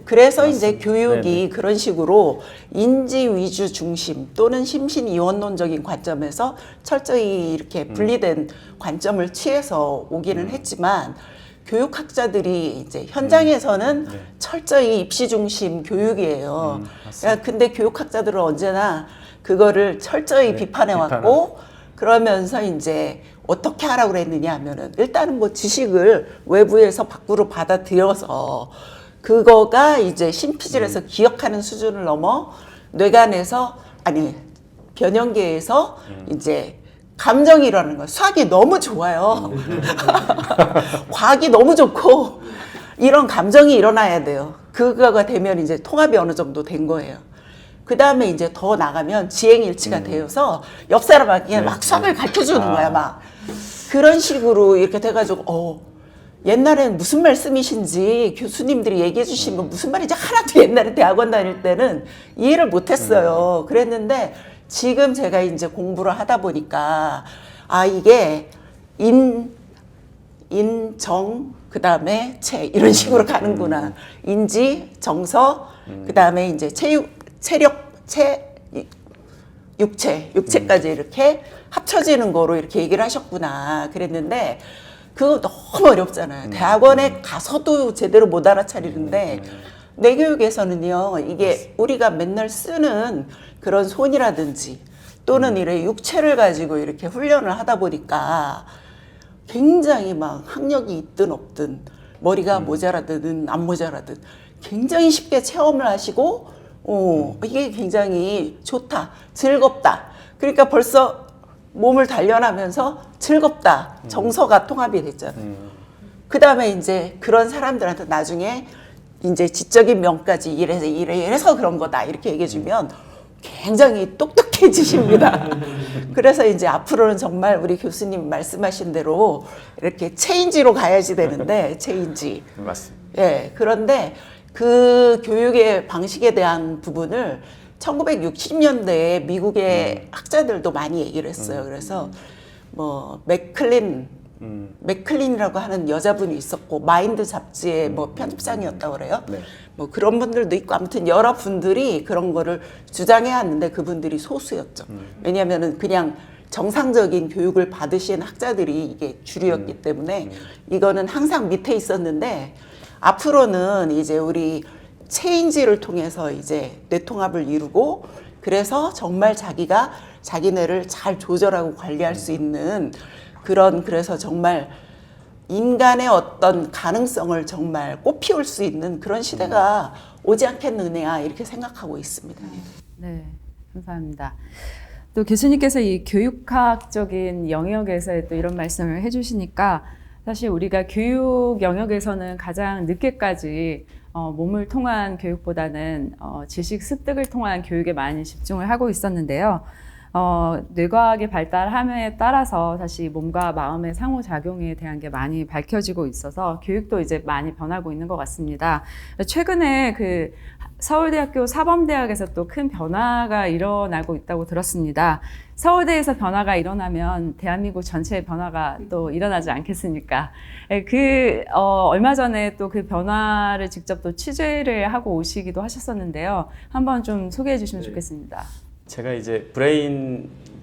그래서 이제 교육이 네네. 그런 식으로 인지 위주 중심 또는 심신 이원론적인 관점에서 철저히 이렇게 분리된 관점을 취해서 오기는 했지만 교육학자들이 이제 현장에서는 네. 철저히 입시 중심 교육이에요. 근데 교육학자들은 언제나 그거를 철저히 네, 비판해 왔고 그러면서 이제 어떻게 하라고 그랬느냐 하면은 일단은 뭐 지식을 외부에서 밖으로 받아들여서 그거가 이제 심피질에서 기억하는 수준을 넘어 뇌간에서 아니 변형계에서 이제 감정이 일어나는 거예요. 수학이 너무 좋아요. 과학이 너무 좋고 이런 감정이 일어나야 돼요. 그거가 되면 이제 통합이 어느 정도 된 거예요. 그 다음에 이제 더 나가면 지행일치가 되어서 옆 사람에게 막 수학을 가르쳐주는 거야. 막 그런 식으로 이렇게 돼가지고 옛날에는 무슨 말씀이신지 교수님들이 얘기해 주신 건 무슨 말인지 하나도 옛날에 대학원 다닐 때는 이해를 못했어요. 그랬는데 지금 제가 이제 공부를 하다 보니까 이게 인정 그다음에 체 이런 식으로 가는구나. 인지, 정서, 그다음에 이제 육체까지 이렇게 합쳐지는 거로 이렇게 얘기를 하셨구나. 그랬는데 그거 너무 어렵잖아요. 대학원에 가서도 제대로 못 알아차리는데 뇌교육에서는요. 이게 우리가 맨날 쓰는 그런 손이라든지 또는 이래 육체를 가지고 이렇게 훈련을 하다 보니까 굉장히 막 학력이 있든 없든 머리가 모자라든 안 모자라든 굉장히 쉽게 체험을 하시고 이게 굉장히 좋다, 즐겁다. 그러니까 벌써 몸을 단련하면서 즐겁다, 정서가 통합이 됐잖아요. 그 다음에 이제 그런 사람들한테 나중에 이제 지적인 명까지 이래서 그런 거다 이렇게 얘기해주면 굉장히 똑똑해지십니다. 그래서 이제 앞으로는 정말 우리 교수님 말씀하신 대로 이렇게 체인지로 가야지 되는데 체인지. 맞습니다. 예, 그런데 그 교육의 방식에 대한 부분을 1960년대에 미국의 학자들도 많이 얘기를 했어요. 그래서 뭐 맥클린이라고 하는 여자분이 있었고 마인드 잡지의 뭐 편집장이었다고 그래요. 네. 뭐 그런 분들도 있고 아무튼 여러 분들이 그런 거를 주장해 왔는데 그분들이 소수였죠. 왜냐하면은 그냥 정상적인 교육을 받으신 학자들이 이게 주류였기 때문에 이거는 항상 밑에 있었는데 앞으로는 이제 우리 체인지를 통해서 이제 뇌통합을 이루고 그래서 정말 자기가 자기네를 잘 조절하고 관리할 수 있는 그런 그래서 정말 인간의 어떤 가능성을 정말 꽃피울 수 있는 그런 시대가 오지 않겠느냐 이렇게 생각하고 있습니다. 네, 감사합니다. 또 교수님께서 이 교육학적인 영역에서 또 이런 말씀을 해주시니까 사실 우리가 교육 영역에서는 가장 늦게까지 몸을 통한 교육보다는 지식 습득을 통한 교육에 많이 집중을 하고 있었는데요. 뇌과학의 발달함에 따라서 사실 몸과 마음의 상호작용에 대한 게 많이 밝혀지고 있어서 교육도 이제 많이 변하고 있는 것 같습니다. 최근에 그 서울대학교 사범대학에서 또 큰 변화가 일어나고 있다고 들었습니다. 서울대에서 변화가 일어나면 대한민국 전체의 변화가 또 일어나지 않겠습니까? 얼마 전에 또 그 변화를 직접 또 취재를 하고 오시기도 하셨었는데요. 한번 좀 소개해 주시면 좋겠습니다. 제가 이제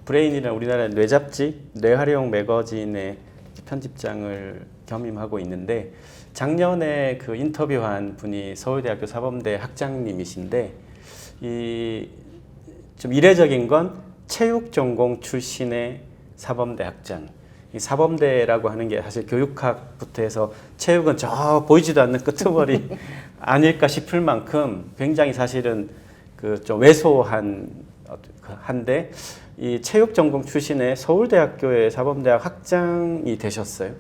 브레인이라는 우리나라 뇌 잡지, 뇌활용 매거진의 편집장을 겸임하고 있는데 작년에 그 인터뷰한 분이 서울대학교 사범대 학장님이신데 좀 이례적인 건 체육 전공 출신의 사범대 학장. 이 사범대라고 하는 게 사실 교육학부터 해서 체육은 저 보이지도 않는 끄트머리 아닐까 싶을 만큼 굉장히 사실은 그 좀 왜소한 한데 이 체육 전공 출신의 서울대학교의 사범대학 학장이 되셨어요.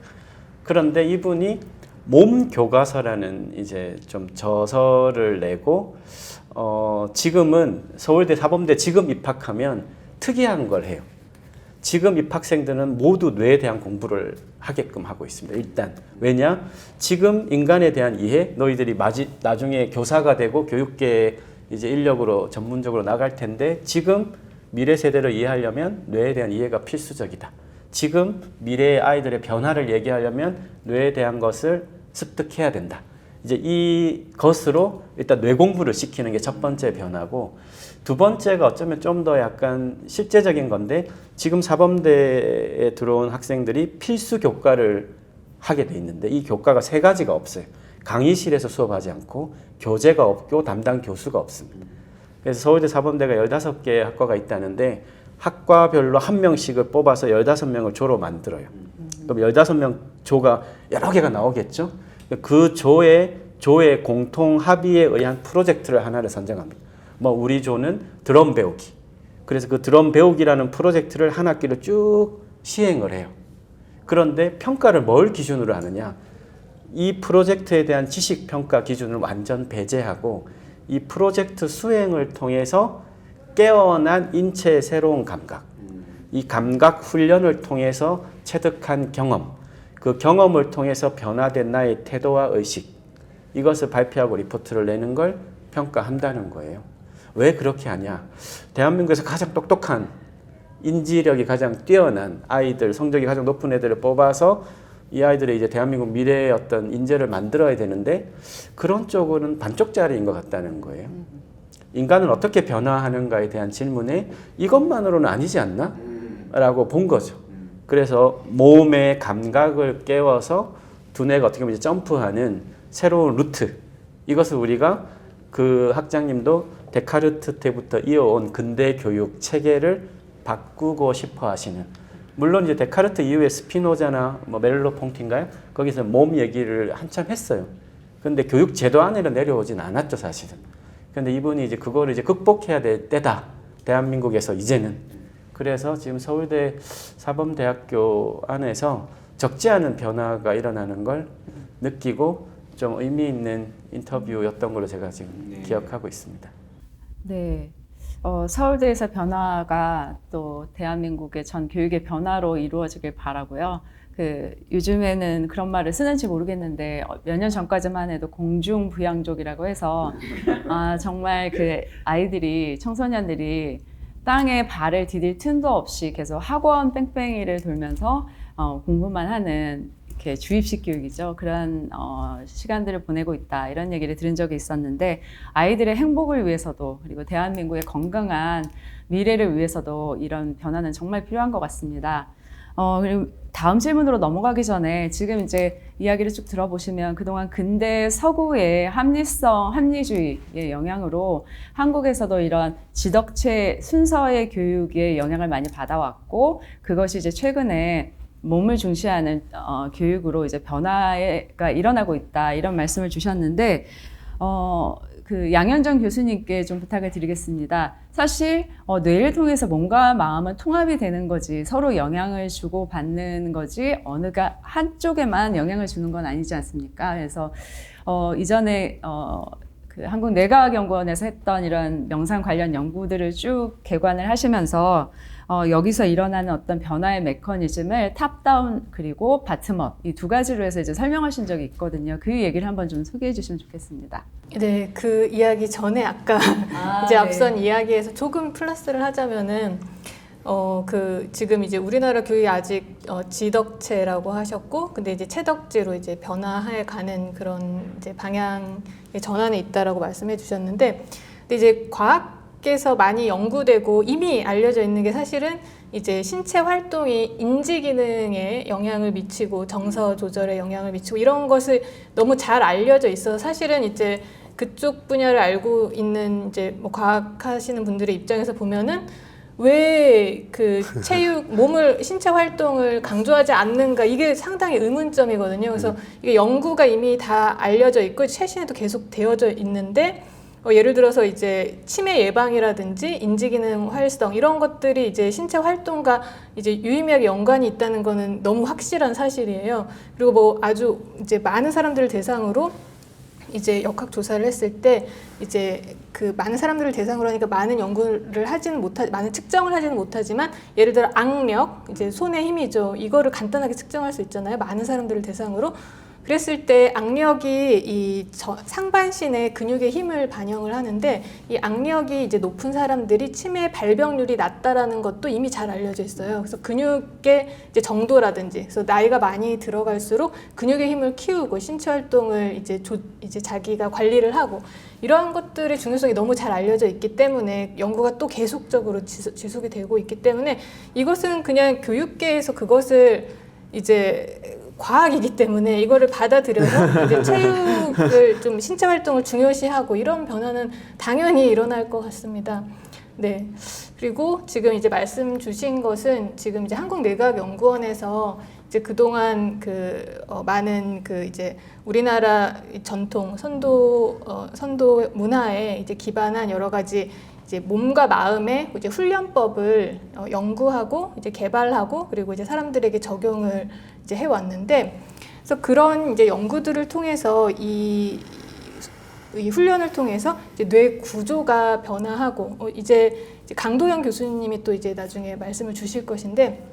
그런데 이분이 몸 교과서라는 이제 좀 저서를 내고 지금은 서울대 사범대 지금 입학하면 특이한 걸 해요. 지금 입학생들은 모두 뇌에 대한 공부를 하게끔 하고 있습니다. 일단 왜냐? 지금 인간에 대한 이해, 너희들이 나중에 교사가 되고 교육계에 이제 인력으로 전문적으로 나갈 텐데 지금 미래 세대를 이해하려면 뇌에 대한 이해가 필수적이다. 지금 미래의 아이들의 변화를 얘기하려면 뇌에 대한 것을 습득해야 된다. 이제 이것으로 일단 뇌 공부를 시키는 게 첫 번째 변화고 두 번째가 어쩌면 좀 더 약간 실제적인 건데 지금 사범대에 들어온 학생들이 필수 교과를 하게 돼 있는데 이 교과가 세 가지가 없어요. 강의실에서 수업하지 않고 교재가 없고 담당 교수가 없습니다. 그래서 서울대 사범대가 15개의 학과가 있다는데 학과별로 한 명씩을 뽑아서 15명을 조로 만들어요. 그럼 15명 조가 여러 개가 나오겠죠? 그 조의 공통 합의에 의한 프로젝트를 하나를 선정합니다. 뭐 우리 조는 드럼 배우기. 그래서 그 드럼 배우기라는 프로젝트를 한 학기를 쭉 시행을 해요. 그런데 평가를 뭘 기준으로 하느냐? 이 프로젝트에 대한 지식 평가 기준을 완전 배제하고 이 프로젝트 수행을 통해서 깨어난 인체의 새로운 감각, 이 감각 훈련을 통해서 체득한 경험, 그 경험을 통해서 변화된 나의 태도와 의식, 이것을 발표하고 리포트를 내는 걸 평가한다는 거예요. 왜 그렇게 하냐? 대한민국에서 가장 똑똑한 인지력이 가장 뛰어난 아이들, 성적이 가장 높은 애들을 뽑아서 이 아이들의 이제 대한민국 미래의 어떤 인재를 만들어야 되는데 그런 쪽은 반쪽짜리인 것 같다는 거예요. 인간은 어떻게 변화하는가에 대한 질문에 이것만으로는 아니지 않나? 라고 본 거죠. 그래서 몸의 감각을 깨워서 두뇌가 어떻게 보면 이제 점프하는 새로운 루트. 이것을 우리가 그 학장님도 데카르트 때부터 이어온 근대 교육 체계를 바꾸고 싶어 하시는. 물론 이제 데카르트 이후에 스피노자나 뭐 멜로퐁티인가요? 거기서 몸 얘기를 한참 했어요. 근데 교육 제도 안으로 내려오진 않았죠, 사실은. 근데 이분이 이제 그거를 이제 극복해야 될 때다. 대한민국에서 이제는. 그래서 지금 서울대 사범대학교 안에서 적지 않은 변화가 일어나는 걸 느끼고 좀 의미 있는 인터뷰였던 걸로 제가 지금 기억하고 있습니다. 네. 서울대에서 변화가 또 대한민국의 전 교육의 변화로 이루어지길 바라고요. 요즘에는 그런 말을 쓰는지 모르겠는데 몇 년 전까지만 해도 공중부양족이라고 해서 정말 그 아이들이 청소년들이 땅에 발을 디딜 틈도 없이 계속 학원 뺑뺑이를 돌면서 공부만 하는 이렇게 주입식 교육이죠. 그런 시간들을 보내고 있다 이런 얘기를 들은 적이 있었는데 아이들의 행복을 위해서도 그리고 대한민국의 건강한 미래를 위해서도 이런 변화는 정말 필요한 것 같습니다. 그리고 다음 질문으로 넘어가기 전에 지금 이제 이야기를 쭉 들어보시면 그동안 근대 서구의 합리성, 합리주의의 영향으로 한국에서도 이런 지덕체 순서의 교육에 영향을 많이 받아왔고 그것이 이제 최근에 몸을 중시하는 교육으로 이제 변화가 일어나고 있다 이런 말씀을 주셨는데 양현정 교수님께 좀 부탁을 드리겠습니다. 사실 뇌를 통해서 몸과 마음은 통합이 되는 거지 서로 영향을 주고 받는 거지 어느가 한쪽에만 영향을 주는 건 아니지 않습니까? 그래서 이전에 한국뇌과학연구원에서 했던 이런 명상 관련 연구들을 쭉 개관을 하시면서 여기서 일어나는 어떤 변화의 메커니즘을 탑다운 그리고 바텀업 이 두 가지로 해서 이제 설명하신 적이 있거든요. 그 얘기를 한번 좀 소개해 주시면 좋겠습니다. 네, 그 이야기 전에 아까 이제 앞선 이야기에서 조금 플러스를 하자면은 지금 이제 우리나라 교육이 아직 지덕체라고 하셨고, 근데 이제 체덕제로 이제 변화해 가는 그런 이제 방향의 전환에 있다라고 말씀해 주셨는데, 근데 이제 과학에서 많이 연구되고 이미 알려져 있는 게 사실은 이제 신체 활동이 인지 기능에 영향을 미치고 정서 조절에 영향을 미치고 이런 것을 너무 잘 알려져 있어서 사실은 이제 그쪽 분야를 알고 있는 이제 뭐 과학 하시는 분들의 입장에서 보면은 왜 그 체육, 신체 활동을 강조하지 않는가 이게 상당히 의문점이거든요. 그래서 이게 연구가 이미 다 알려져 있고 최신에도 계속 되어져 있는데 예를 들어서 이제 치매 예방이라든지 인지기능 활성 이런 것들이 이제 신체 활동과 이제 유의미하게 연관이 있다는 거는 너무 확실한 사실이에요. 그리고 뭐 아주 이제 많은 사람들을 대상으로 이제 역학 조사를 했을 때 이제 그 많은 사람들을 대상으로 하니까 많은 연구를 많은 측정을 하지는 못하지만 예를 들어 악력, 이제 손의 힘이죠. 이거를 간단하게 측정할 수 있잖아요. 많은 사람들을 대상으로. 그랬을 때 악력이 이 상반신의 근육의 힘을 반영을 하는데 이 악력이 이제 높은 사람들이 치매 발병률이 낮다라는 것도 이미 잘 알려져 있어요. 그래서 근육의 이제 정도라든지, 그래서 나이가 많이 들어갈수록 근육의 힘을 키우고 신체 활동을 이제 자기가 관리를 하고 이러한 것들의 중요성이 너무 잘 알려져 있기 때문에 연구가 또 계속적으로 지속이 되고 있기 때문에 이것은 그냥 교육계에서 그것을 이제 과학이기 때문에 이거를 받아들여서 이제 체육을 좀 신체 활동을 중요시하고 이런 변화는 당연히 일어날 것 같습니다. 네. 그리고 지금 이제 말씀 주신 것은 지금 이제 한국뇌과학연구원에서 이제 그동안 많은 이제 우리나라 전통 선도 문화에 이제 기반한 여러 가지 이제 몸과 마음의 이제 훈련법을 연구하고 이제 개발하고 그리고 이제 사람들에게 적용을 이제 해왔는데, 그래서 그런 이제 연구들을 통해서 이 훈련을 통해서 이제 뇌 구조가 변화하고 이제 강도현 교수님이 또 이제 나중에 말씀을 주실 것인데,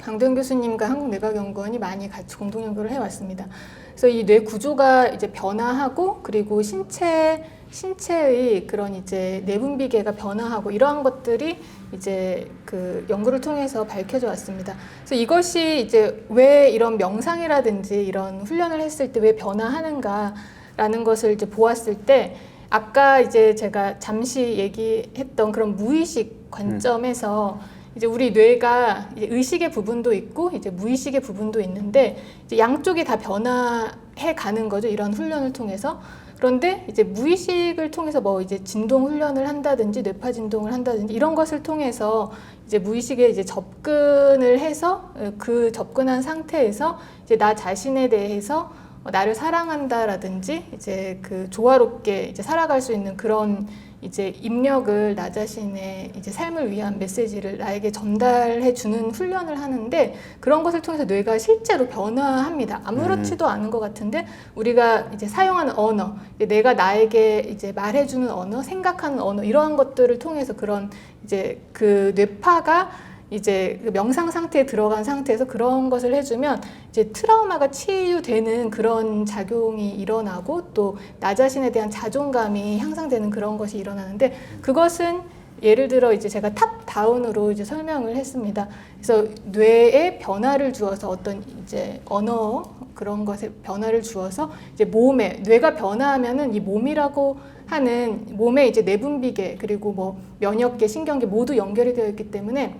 강도현 교수님과 한국뇌과학연구원이 많이 같이 공동 연구를 해왔습니다. 그래서 이 뇌 구조가 이제 변화하고 그리고 신체의 그런 이제 내분비계가 변화하고 이러한 것들이 이제 그 연구를 통해서 밝혀져 왔습니다. 그래서 이것이 이제 왜 이런 명상이라든지 이런 훈련을 했을 때 왜 변화하는가라는 것을 이제 보았을 때 아까 이제 제가 잠시 얘기했던 그런 무의식 관점에서 이제 우리 뇌가 이제 의식의 부분도 있고 이제 무의식의 부분도 있는데 이제 양쪽이 다 변화해 가는 거죠. 이런 훈련을 통해서. 그런데 이제 무의식을 통해서 뭐 이제 진동 훈련을 한다든지 뇌파 진동을 한다든지 이런 것을 통해서 이제 무의식에 이제 접근을 해서 그 접근한 상태에서 이제 나 자신에 대해서 나를 사랑한다라든지 이제 그 조화롭게 이제 살아갈 수 있는 그런 이제 입력을 나 자신의 이제 삶을 위한 메시지를 나에게 전달해 주는 훈련을 하는데 그런 것을 통해서 뇌가 실제로 변화합니다. 아무렇지도 않은 것 같은데 우리가 이제 사용하는 언어, 내가 나에게 이제 말해주는 언어, 생각하는 언어 이러한 것들을 통해서 그런 이제 그 뇌파가 이제 그 명상 상태에 들어간 상태에서 그런 것을 해주면 이제 트라우마가 치유되는 그런 작용이 일어나고 또 나 자신에 대한 자존감이 향상되는 그런 것이 일어나는데 그것은 예를 들어 이제 제가 탑 다운으로 이제 설명을 했습니다. 그래서 뇌에 변화를 주어서 어떤 이제 언어 그런 것에 변화를 주어서 이제 몸에 뇌가 변화하면은 이 몸이라고 하는 몸에 이제 내분비계 그리고 뭐 면역계, 신경계 모두 연결이 되어 있기 때문에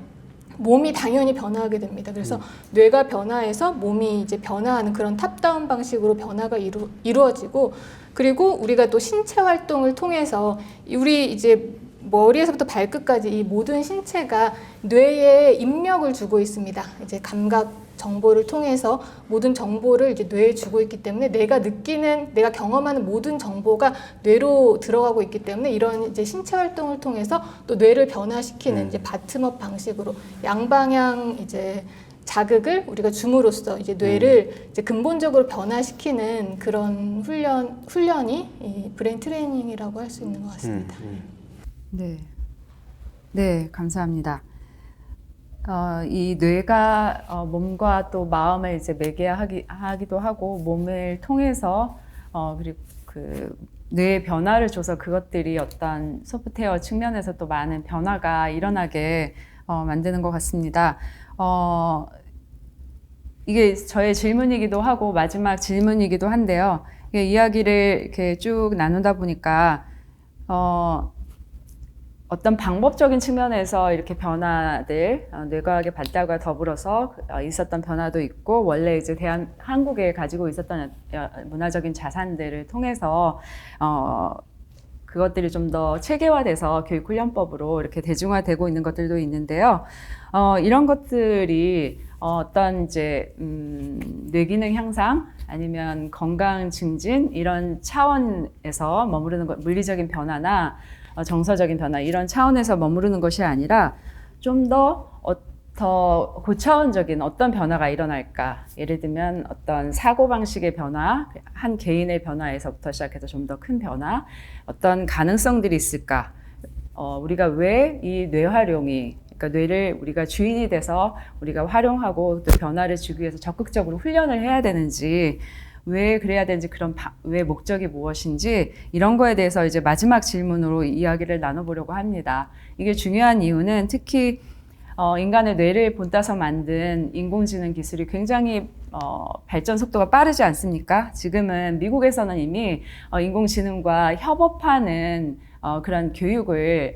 몸이 당연히 변화하게 됩니다. 그래서 뇌가 변화해서 몸이 이제 변화하는 그런 탑다운 방식으로 변화가 이루어지고 그리고 우리가 또 신체 활동을 통해서 우리 이제 머리에서부터 발끝까지 이 모든 신체가 뇌에 입력을 주고 있습니다. 이제 감각 정보를 통해서 모든 정보를 이제 뇌에 주고 있기 때문에 내가 느끼는, 내가 경험하는 모든 정보가 뇌로 들어가고 있기 때문에 이런 이제 신체 활동을 통해서 또 뇌를 변화시키는 이제 바텀업 방식으로 양방향 이제 자극을 우리가 줌으로써 이제 뇌를 이제 근본적으로 변화시키는 그런 훈련이 이 브레인 트레이닝이라고 할 수 있는 것 같습니다. 네. 네, 감사합니다. 이 뇌가 몸과 또 마음을 이제 매개하기도 하고 몸을 통해서 그리고 그 뇌의 변화를 줘서 그것들이 어떤 소프트웨어 측면에서 또 많은 변화가 일어나게 만드는 것 같습니다. 이게 저의 질문이기도 하고 마지막 질문이기도 한데요. 이게 이야기를 이렇게 쭉 나누다 보니까 어떤 방법적인 측면에서 이렇게 변화들, 뇌과학의 발달과 더불어서 있었던 변화도 있고, 원래 이제 한국에 가지고 있었던 문화적인 자산들을 통해서, 그것들이 좀 더 체계화돼서 교육훈련법으로 이렇게 대중화되고 있는 것들도 있는데요. 이런 것들이 어떤 이제, 뇌기능 향상, 아니면 건강 증진, 이런 차원에서 머무르는 것, 물리적인 변화나 정서적인 변화 이런 차원에서 머무르는 것이 아니라 좀 더 고차원적인 어떤 변화가 일어날까. 예를 들면 어떤 사고방식의 변화, 한 개인의 변화에서부터 시작해서 좀 더 큰 변화, 어떤 가능성들이 있을까. 우리가 왜 이 뇌활용이, 그러니까 뇌를 우리가 주인이 돼서 우리가 활용하고 또 변화를 주기 위해서 적극적으로 훈련을 해야 되는지, 왜 그래야 되는지, 왜 목적이 무엇인지, 이런 거에 대해서 이제 마지막 질문으로 이야기를 나눠보려고 합니다. 이게 중요한 이유는 특히, 인간의 뇌를 본따서 만든 인공지능 기술이 굉장히, 발전 속도가 빠르지 않습니까? 지금은 미국에서는 이미, 인공지능과 협업하는, 그런 교육을,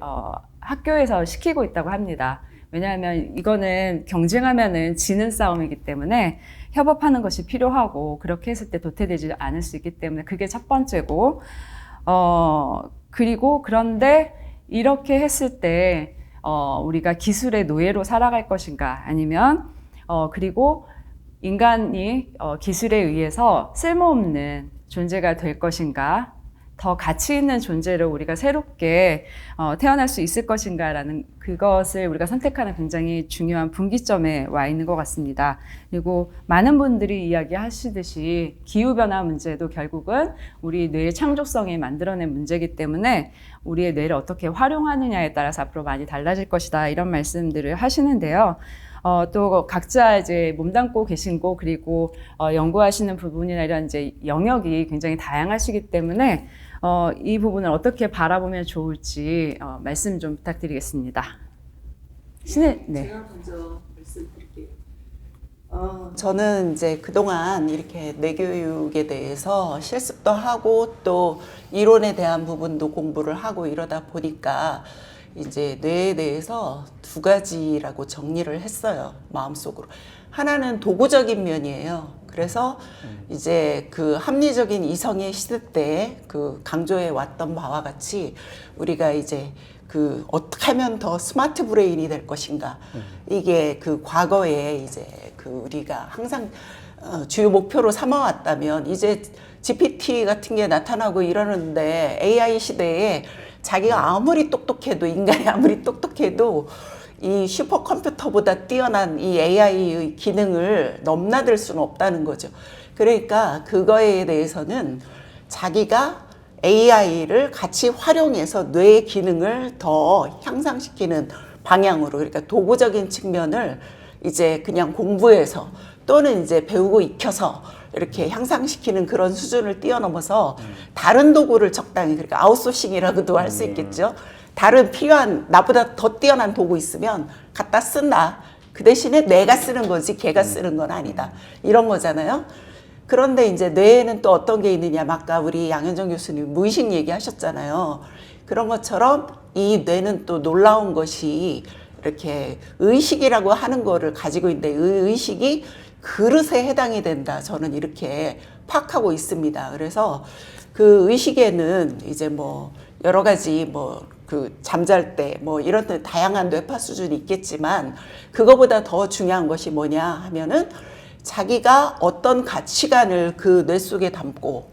학교에서 시키고 있다고 합니다. 왜냐하면 이거는 경쟁하면은 지는 싸움이기 때문에 협업하는 것이 필요하고 그렇게 했을 때 도태되지 않을 수 있기 때문에 그게 첫 번째고 그리고 그런데 이렇게 했을 때 우리가 기술의 노예로 살아갈 것인가 아니면 그리고 인간이 기술에 의해서 쓸모없는 존재가 될 것인가 더 가치 있는 존재로 우리가 새롭게 태어날 수 있을 것인가라는 그것을 우리가 선택하는 굉장히 중요한 분기점에 와 있는 것 같습니다. 그리고 많은 분들이 이야기하시듯이 기후변화 문제도 결국은 우리 뇌의 창조성이 만들어낸 문제이기 때문에 우리의 뇌를 어떻게 활용하느냐에 따라서 앞으로 많이 달라질 것이다 이런 말씀들을 하시는데요. 또 각자 이제 몸담고 계신 곳 그리고 연구하시는 부분이나 이런 이제 영역이 굉장히 다양하시기 때문에 이 부분을 어떻게 바라보면 좋을지 말씀 좀 부탁드리겠습니다. 네. 제가 먼저 말씀드릴게요. 저는 이제 그동안 이렇게 뇌교육에 대해서 실습도 하고 또 이론에 대한 부분도 공부를 하고 이러다 보니까 이제 뇌에 대해서 두 가지라고 정리를 했어요. 마음속으로. 하나는 도구적인 면이에요. 그래서 이제 그 합리적인 이성의 시대 때 그 강조해 왔던 바와 같이 우리가 이제 그 어떻게 하면 더 스마트 브레인이 될 것인가. 이게 그 과거에 이제 그 우리가 항상 주요 목표로 삼아왔다면 이제 GPT 같은 게 나타나고 이러는데 AI 시대에 자기가 아무리 똑똑해도 인간이 아무리 똑똑해도 이 슈퍼컴퓨터보다 뛰어난 이 AI의 기능을 넘나들 수는 없다는 거죠. 그러니까 그거에 대해서는 자기가 AI를 같이 활용해서 뇌의 기능을 더 향상시키는 방향으로, 그러니까 도구적인 측면을 이제 그냥 공부해서 또는 이제 배우고 익혀서 이렇게 향상시키는 그런 수준을 뛰어넘어서 다른 도구를 적당히, 그러니까 아웃소싱이라고도 할 수 있겠죠. 다른 필요한 나보다 더 뛰어난 도구 있으면 갖다 쓴다. 그 대신에 내가 쓰는 거지 걔가 쓰는 건 아니다. 이런 거잖아요. 그런데 이제 뇌에는 또 어떤 게 있느냐. 아까 우리 양현정 교수님 무의식 얘기하셨잖아요. 그런 것처럼 이 뇌는 또 놀라운 것이 이렇게 의식이라고 하는 거를 가지고 있는데 의식이 그릇에 해당이 된다. 저는 이렇게 파악하고 있습니다. 그래서 그 의식에는 이제 뭐 여러 가지 뭐 그 잠잘 때 뭐 이런 다양한 뇌파 수준이 있겠지만 그거보다 더 중요한 것이 뭐냐 하면은 자기가 어떤 가치관을 그 뇌 속에 담고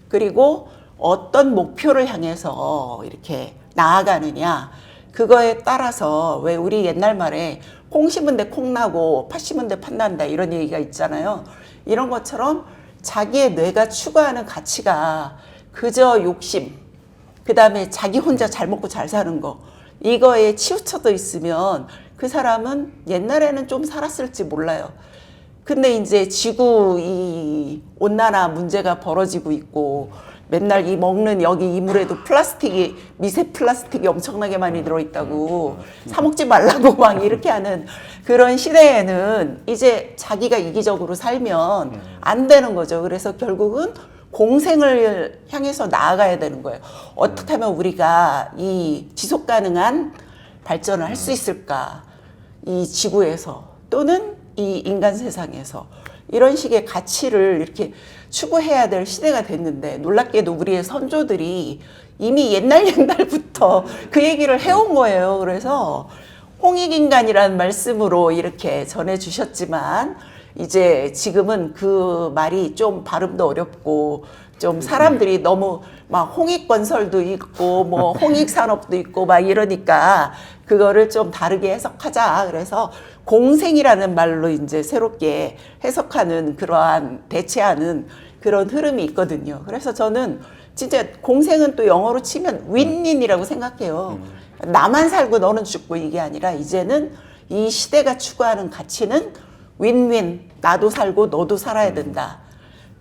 그리고 어떤 목표를 향해서 이렇게 나아가느냐 그거에 따라서 왜 우리 옛날 말에 콩 심은 데 콩 나고 팥 심은 데 팥 난다 이런 얘기가 있잖아요. 이런 것처럼 자기의 뇌가 추구하는 가치가 그저 욕심 그 다음에 자기 혼자 잘 먹고 잘 사는 거 이거에 치우쳐져 있으면 그 사람은 옛날에는 좀 살았을지 몰라요. 근데 이제 지구 이 온난화 문제가 벌어지고 있고 맨날 이 먹는 여기 이물에도 플라스틱이 미세 플라스틱이 엄청나게 많이 들어있다고 사 먹지 말라고 막 이렇게 하는 그런 시대에는 이제 자기가 이기적으로 살면 안 되는 거죠. 그래서 결국은 공생을 향해서 나아가야 되는 거예요. 어떻게 하면 우리가 이 지속 가능한 발전을 할 수 있을까? 이 지구에서 또는 이 인간 세상에서 이런 식의 가치를 이렇게 추구해야 될 시대가 됐는데 놀랍게도 우리의 선조들이 이미 옛날부터 그 얘기를 해온 거예요. 그래서 홍익인간이라는 말씀으로 이렇게 전해주셨지만 이제 지금은 그 말이 좀 발음도 어렵고 좀 사람들이 너무 막 홍익건설도 있고 뭐 홍익산업도 있고 막 이러니까 그거를 좀 다르게 해석하자. 그래서 공생이라는 말로 이제 새롭게 해석하는 그러한 대체하는 그런 흐름이 있거든요. 그래서 저는 진짜 공생은 또 영어로 치면 윈윈이라고 생각해요. 나만 살고 너는 죽고 이게 아니라 이제는 이 시대가 추구하는 가치는 윈윈, 나도 살고 너도 살아야 된다.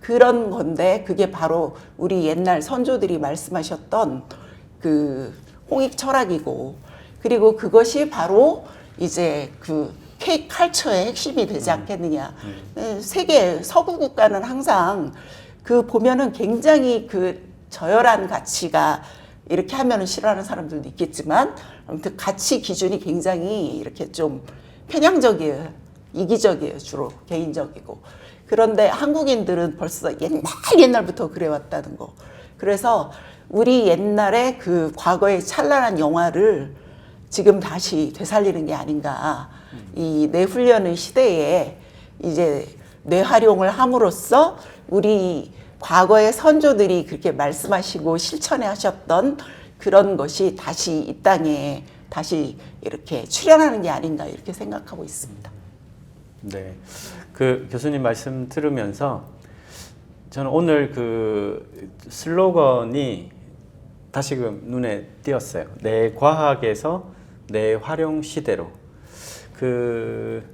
그런 건데 그게 바로 우리 옛날 선조들이 말씀하셨던 그 홍익 철학이고 그리고 그것이 바로 이제 그 K 칼처의 핵심이 되지 않겠느냐. 세계 서구 국가는 항상 그 보면은 굉장히 그 저열한 가치가 이렇게 하면은 싫어하는 사람들도 있겠지만 아무튼 가치 기준이 굉장히 이렇게 좀 편향적이에요. 이기적이에요. 주로 개인적이고. 그런데 한국인들은 벌써 옛날부터 그래왔다는 거. 그래서 우리 옛날에 그 과거의 찬란한 영화를 지금 다시 되살리는 게 아닌가. 이 뇌훈련의 시대에 이제 뇌활용을 함으로써 우리 과거의 선조들이 그렇게 말씀하시고 실천해 하셨던 그런 것이 다시 이 땅에 다시 이렇게 출현하는 게 아닌가 이렇게 생각하고 있습니다. 네, 그 교수님 말씀 들으면서 저는 오늘 그 슬로건이 다시금 눈에 띄었어요. 내 과학에서 내 활용 시대로. 그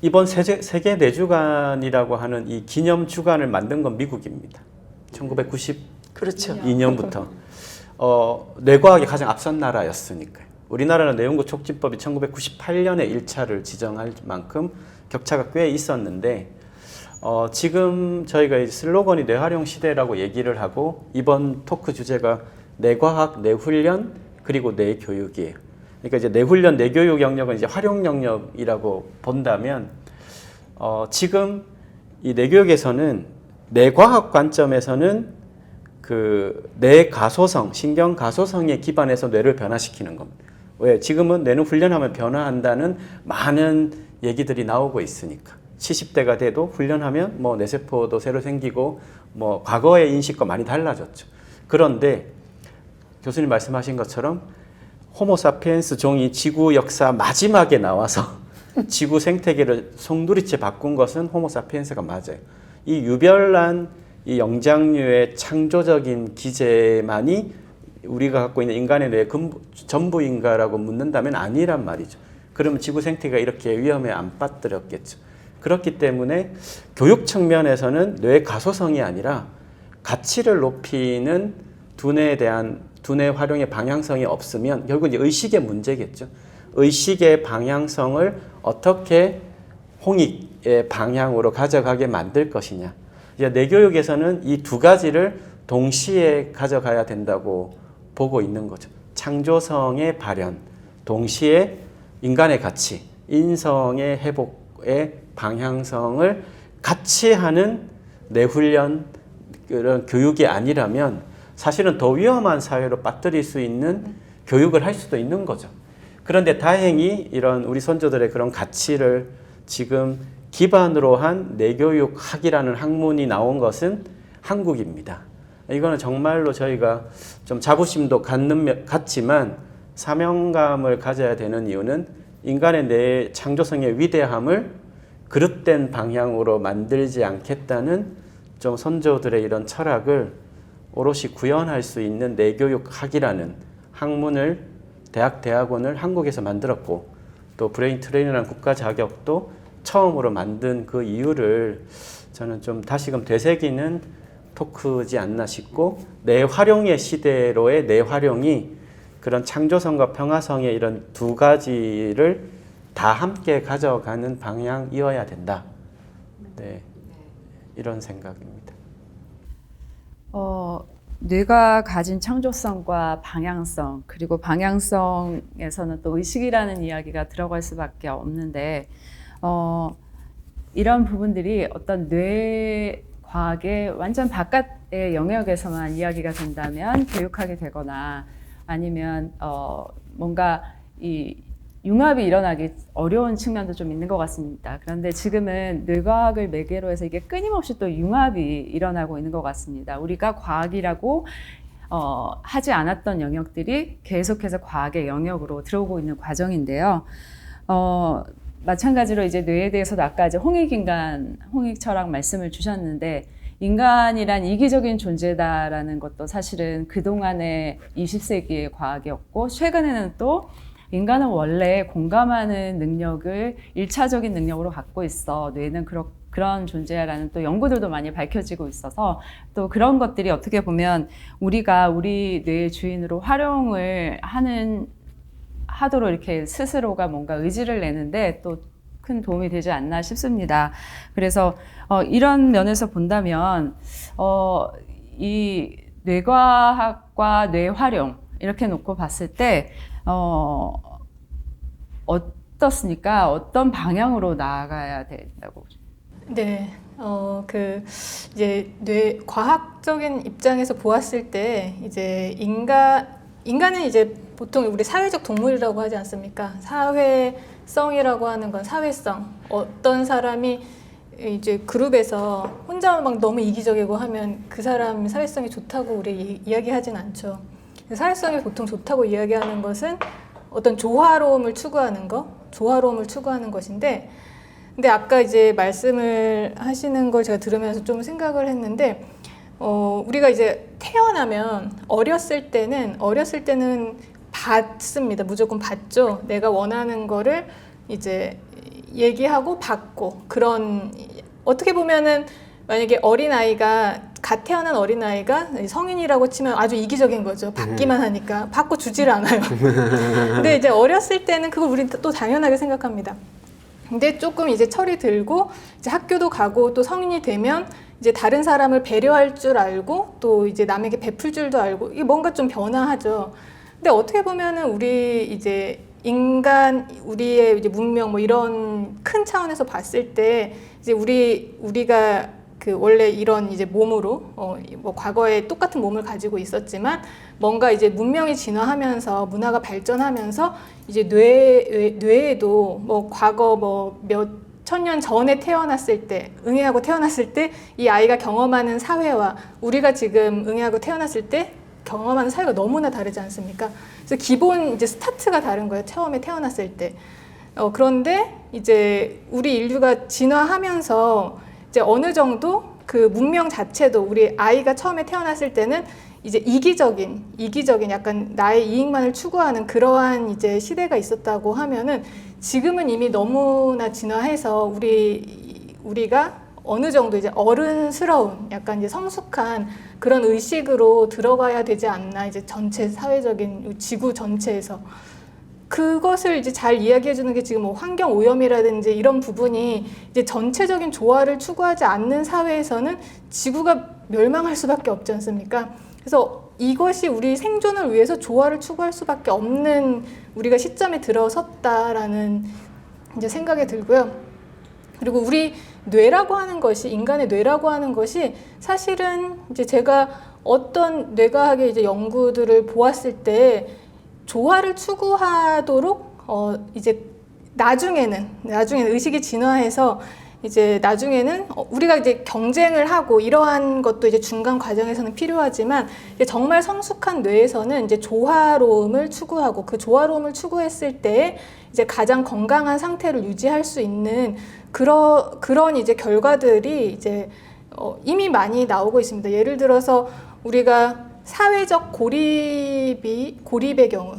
이번 세계 뇌주간이라고 하는 이 기념 주간을 만든 건 미국입니다. 1992년부터. 그렇죠. 뇌과학이 가장 앞선 나라였으니까요. 우리나라는 뇌연구 촉진법이 1998년에 1차를 지정할 만큼 격차가 꽤 있었는데 지금 저희가 이 슬로건이 뇌활용 시대라고 얘기를 하고 이번 토크 주제가 뇌과학, 뇌훈련 그리고 뇌교육이에요. 그러니까 이제 뇌훈련, 뇌교육 영역은 이제 활용 영역이라고 본다면 지금 이 뇌교육에서는 뇌과학 관점에서는 그 뇌 가소성, 신경 가소성에 기반해서 뇌를 변화시키는 겁니다. 왜? 지금은 뇌는 훈련하면 변화한다는 많은 얘기들이 나오고 있으니까 70대가 돼도 훈련하면 뭐 뇌세포도 새로 생기고 뭐 과거의 인식과 많이 달라졌죠. 그런데 교수님 말씀하신 것처럼 호모사피엔스 종이 지구 역사 마지막에 나와서 지구 생태계를 송두리째 바꾼 것은 호모사피엔스가 맞아요. 이 유별난 이 영장류의 창조적인 기제만이 우리가 갖고 있는 인간의 뇌의 전부인가라고 묻는다면 아니란 말이죠. 그러면 지구 생태계가 이렇게 위험에 안 빠뜨렸겠죠. 그렇기 때문에 교육 측면에서는 뇌 가소성이 아니라 가치를 높이는 두뇌에 대한 두뇌 활용의 방향성이 없으면 결국 이제 의식의 문제겠죠. 의식의 방향성을 어떻게 홍익의 방향으로 가져가게 만들 것이냐. 이제 뇌교육에서는 이 두 가지를 동시에 가져가야 된다고 보고 있는 거죠. 창조성의 발현, 동시에 인간의 가치, 인성의 회복의 방향성을 같이 하는 뇌훈련 그런 교육이 아니라면 사실은 더 위험한 사회로 빠뜨릴 수 있는 교육을 할 수도 있는 거죠. 그런데 다행히 이런 우리 선조들의 그런 가치를 지금 기반으로 한 뇌교육학이라는 학문이 나온 것은 한국입니다. 이거는 정말로 저희가 좀 자부심도 갖지만 사명감을 가져야 되는 이유는 인간의 뇌 창조성의 위대함을 그릇된 방향으로 만들지 않겠다는 좀 선조들의 이런 철학을 오롯이 구현할 수 있는 뇌교육학이라는 학문을 대학원을 한국에서 만들었고 또 브레인 트레이너라는 국가 자격도 처음으로 만든 그 이유를 저는 좀 다시금 되새기는 토크지 않나 싶고 뇌 활용의 시대로의 뇌 활용이 그런 창조성과 평화성의 이런 두 가지를 다 함께 가져가는 방향이어야 된다. 네, 이런 생각입니다. 뇌가 가진 창조성과 방향성, 그리고 방향성에서는 또 의식이라는 이야기가 들어갈 수밖에 없는데 이런 부분들이 어떤 뇌 과학의 완전 바깥의 영역에서만 이야기가 된다면 교육하게 되거나 아니면 뭔가 이 융합이 일어나기 어려운 측면도 좀 있는 것 같습니다. 그런데 지금은 뇌과학을 매개로 해서 이게 끊임없이 또 융합이 일어나고 있는 것 같습니다. 우리가 과학이라고 하지 않았던 영역들이 계속해서 과학의 영역으로 들어오고 있는 과정인데요. 마찬가지로 이제 뇌에 대해서도 아까 이제 홍익 철학 말씀을 주셨는데 인간이란 이기적인 존재다라는 것도 사실은 그동안의 20세기의 과학이었고 최근에는 또 인간은 원래 공감하는 능력을 1차적인 능력으로 갖고 있어. 뇌는 그런 존재야라는 또 연구들도 많이 밝혀지고 있어서 또 그런 것들이 어떻게 보면 우리가 우리 뇌의 주인으로 활용을 하도록 이렇게 스스로가 뭔가 의지를 내는데 또 큰 도움이 되지 않나 싶습니다. 그래서 이런 면에서 본다면 이 뇌과학과 뇌활용 이렇게 놓고 봤을 때 어떻습니까? 어떤 방향으로 나아가야 된다고? 네, 이제 뇌 과학적인 입장에서 보았을 때 이제 인간은 이제 보통 우리 사회적 동물이라고 하지 않습니까? 사회성이라고 하는 건 사회성. 어떤 사람이 이제 그룹에서 혼자 막 너무 이기적이고 하면 그 사람 사회성이 좋다고 우리 이야기하진 않죠. 사회성이 보통 좋다고 이야기하는 것은 어떤 조화로움을 추구하는 것인데, 근데 아까 이제 말씀을 하시는 걸 제가 들으면서 좀 생각을 했는데, 우리가 이제 태어나면 어렸을 때는 받습니다. 무조건 받죠. 내가 원하는 거를 이제 얘기하고 받고 그런 어떻게 보면은 만약에 갓 태어난 어린아이가 성인이라고 치면 아주 이기적인 거죠. 받기만 하니까. 받고 주지를 않아요. 근데 이제 어렸을 때는 그걸 우리는 또 당연하게 생각합니다. 근데 조금 이제 철이 들고 이제 학교도 가고 또 성인이 되면 이제 다른 사람을 배려할 줄 알고 또 이제 남에게 베풀 줄도 알고 이게 뭔가 좀 변화하죠. 근데 어떻게 보면은 우리 이제 우리의 이제 문명 뭐 이런 큰 차원에서 봤을 때 이제 우리가 그 원래 이런 이제 몸으로 뭐 과거에 똑같은 몸을 가지고 있었지만 뭔가 이제 문명이 진화하면서 문화가 발전하면서 이제 뇌에도 뭐 과거 뭐 몇 천년 전에 태어났을 때, 응애하고 태어났을 때 이 아이가 경험하는 사회와 우리가 지금 응애하고 태어났을 때 경험하는 사회가 너무나 다르지 않습니까? 그래서 기본 이제 스타트가 다른 거예요. 처음에 태어났을 때. 그런데 이제 우리 인류가 진화하면서 이제 어느 정도 그 문명 자체도 우리 아이가 처음에 태어났을 때는 이제 이기적인 약간 나의 이익만을 추구하는 그러한 이제 시대가 있었다고 하면은 지금은 이미 너무나 진화해서 우리가 어느 정도 이제 어른스러운 약간 이제 성숙한 그런 의식으로 들어가야 되지 않나 이제 전체 사회적인 지구 전체에서 그것을 이제 잘 이야기해 주는 게 지금 뭐 환경 오염이라든지 이런 부분이 이제 전체적인 조화를 추구하지 않는 사회에서는 지구가 멸망할 수밖에 없지 않습니까? 그래서 이것이 우리 생존을 위해서 조화를 추구할 수밖에 없는 우리가 시점에 들어섰다라는 이제 생각이 들고요. 그리고 우리 뇌라고 하는 것이 인간의 뇌라고 하는 것이 사실은 이제 제가 어떤 뇌과학의 이제 연구들을 보았을 때 조화를 추구하도록 이제 나중에는 의식이 진화해서 이제 나중에는 우리가 이제 경쟁을 하고 이러한 것도 이제 중간 과정에서는 필요하지만 이제 정말 성숙한 뇌에서는 이제 조화로움을 추구하고 그 조화로움을 추구했을 때 이제 가장 건강한 상태를 유지할 수 있는 그런 이제 결과들이 이제 이미 많이 나오고 있습니다. 예를 들어서 우리가 사회적 고립의 경우,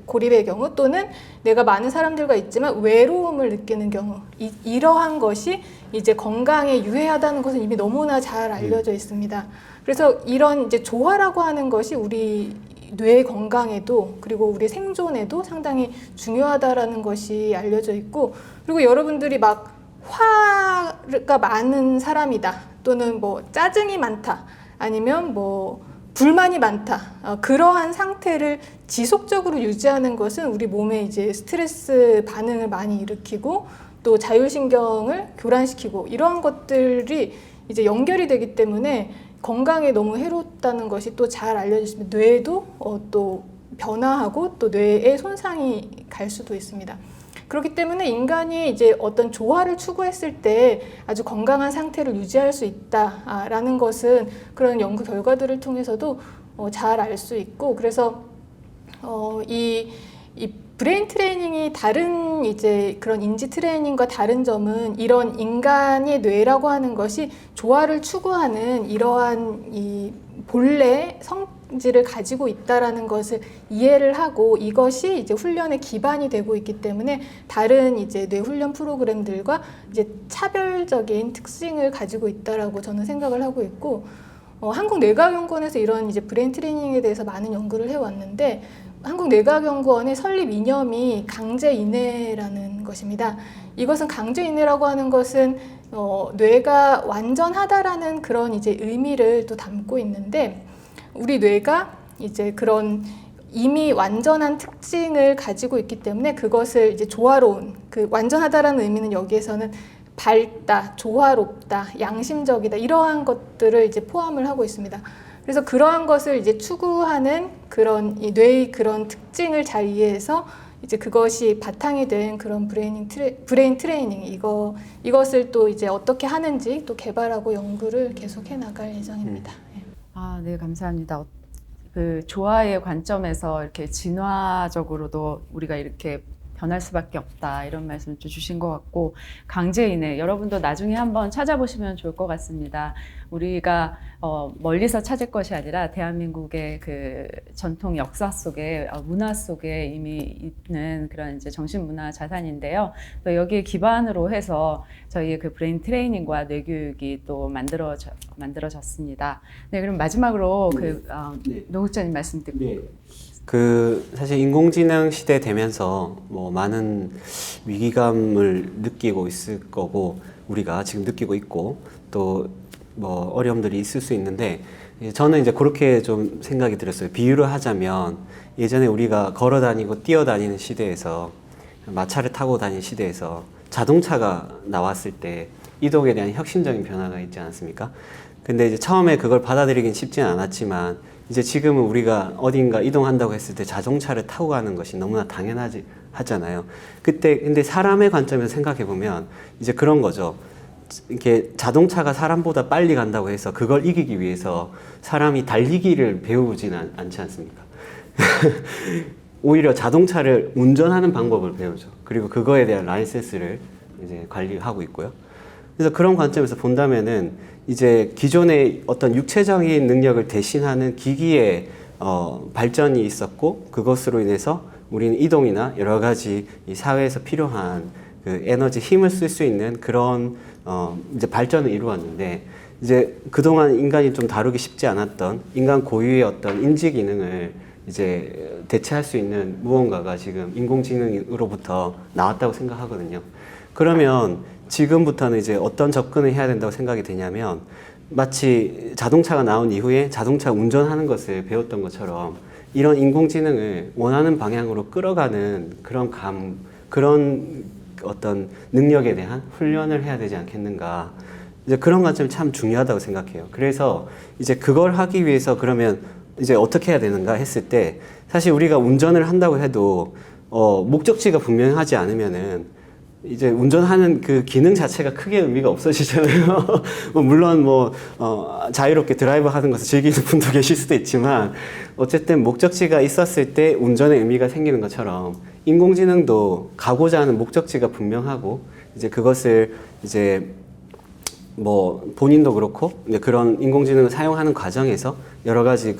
고립의 경우 또는 내가 많은 사람들과 있지만 외로움을 느끼는 경우, 이러한 것이 이제 건강에 유해하다는 것은 이미 너무나 잘 알려져 있습니다. 그래서 이런 이제 조화라고 하는 것이 우리 뇌 건강에도 그리고 우리 생존에도 상당히 중요하다라는 것이 알려져 있고, 그리고 여러분들이 막 화가 많은 사람이다 또는 뭐 짜증이 많다 아니면 뭐 불만이 많다 그러한 상태를 지속적으로 유지하는 것은 우리 몸에 이제 스트레스 반응을 많이 일으키고 또 자율신경을 교란시키고 이러한 것들이 이제 연결이 되기 때문에 건강에 너무 해롭다는 것이 또 잘 알려져 있습니다. 뇌도 또 변화하고 또 뇌에 손상이 갈 수도 있습니다. 그렇기 때문에 인간이 이제 어떤 조화를 추구했을 때 아주 건강한 상태를 유지할 수 있다라는 것은 그런 연구 결과들을 통해서도 잘 알 수 있고, 그래서 이 브레인 트레이닝이 다른 이제 그런 인지 트레이닝과 다른 점은 이런 인간의 뇌라고 하는 것이 조화를 추구하는 이러한 이 본래 성질을 가지고 있다라는 것을 이해를 하고 이것이 이제 훈련의 기반이 되고 있기 때문에 다른 이제 뇌 훈련 프로그램들과 이제 차별적인 특징을 가지고 있다라고 저는 생각을 하고 있고, 한국뇌과학연구원에서 이런 이제 브레인 트레이닝에 대해서 많은 연구를 해왔는데 한국뇌과학연구원의 설립 이념이 강제인해라는 것입니다. 이것은 강제인해라고 하는 것은 뇌가 완전하다라는 그런 이제 의미를 또 담고 있는데, 우리 뇌가 이제 그런 이미 완전한 특징을 가지고 있기 때문에 그것을 이제 조화로운, 그 완전하다라는 의미는 여기에서는 밝다, 조화롭다, 양심적이다 이러한 것들을 이제 포함을 하고 있습니다. 그래서 그러한 것을 이제 추구하는 그런 이 뇌의 그런 특징을 잘 이해해서 이제 그것이 바탕이 된 그런 브레인 트레이닝 이것을 또 이제 어떻게 하는지 또 개발하고 연구를 계속해 나갈 예정입니다. 네, 감사합니다. 그 조화의 관점에서 이렇게 진화적으로도 우리가 이렇게 변할 수밖에 없다 이런 말씀 좀 주신 것 같고, 강제인해 여러분도 나중에 한번 찾아보시면 좋을 것 같습니다. 우리가 멀리서 찾을 것이 아니라 대한민국의 그 전통 역사 속에 문화 속에 이미 있는 그런 이제 정신문화 자산인데요. 또 여기에 기반으로 해서 저희의 그 브레인 트레이닝과 뇌교육이 또 만들어졌습니다. 네, 그럼 마지막으로 노국장님 말씀 듣고. 사실 인공지능 시대 되면서 뭐 많은 위기감을 느끼고 있을 거고, 우리가 지금 느끼고 있고, 또 뭐 어려움들이 있을 수 있는데, 저는 이제 그렇게 좀 생각이 들었어요. 비유를 하자면, 예전에 우리가 걸어 다니고 뛰어 다니는 시대에서, 마차를 타고 다니는 시대에서 자동차가 나왔을 때, 이동에 대한 혁신적인 변화가 있지 않았습니까? 근데 이제 처음에 그걸 받아들이긴 쉽지는 않았지만 이제 지금은 우리가 어딘가 이동한다고 했을 때 자동차를 타고 가는 것이 너무나 당연하지 하잖아요. 그때 근데 사람의 관점에서 생각해 보면 이제 그런 거죠. 이렇게 자동차가 사람보다 빨리 간다고 해서 그걸 이기기 위해서 사람이 달리기를 배우지는 않지 않습니까? 오히려 자동차를 운전하는 방법을 배우죠. 그리고 그거에 대한 라이센스를 이제 관리하고 있고요. 그래서 그런 관점에서 본다면은 이제 기존의 어떤 육체적인 능력을 대신하는 기기의 발전이 있었고 그것으로 인해서 우리는 이동이나 여러 가지 이 사회에서 필요한 그 에너지 힘을 쓸 수 있는 그런 이제 발전을 이루었는데 이제 그동안 인간이 좀 다루기 쉽지 않았던 인간 고유의 어떤 인지 기능을 이제 대체할 수 있는 무언가가 지금 인공지능으로부터 나왔다고 생각하거든요. 그러면 지금부터는 이제 어떤 접근을 해야 된다고 생각이 되냐면 마치 자동차가 나온 이후에 자동차 운전하는 것을 배웠던 것처럼 이런 인공지능을 원하는 방향으로 끌어가는 그런 어떤 능력에 대한 훈련을 해야 되지 않겠는가. 이제 그런 관점이 참 중요하다고 생각해요. 그래서 이제 그걸 하기 위해서 그러면 이제 어떻게 해야 되는가 했을 때 사실 우리가 운전을 한다고 해도 목적지가 분명하지 않으면은 이제 운전하는 그 기능 자체가 크게 의미가 없어지잖아요. 물론 자유롭게 드라이브 하는 것을 즐기는 분도 계실 수도 있지만 어쨌든 목적지가 있었을 때 운전의 의미가 생기는 것처럼 인공지능도 가고자 하는 목적지가 분명하고 이제 그것을 이제 본인도 그렇고 이제 그런 인공지능을 사용하는 과정에서 여러 가지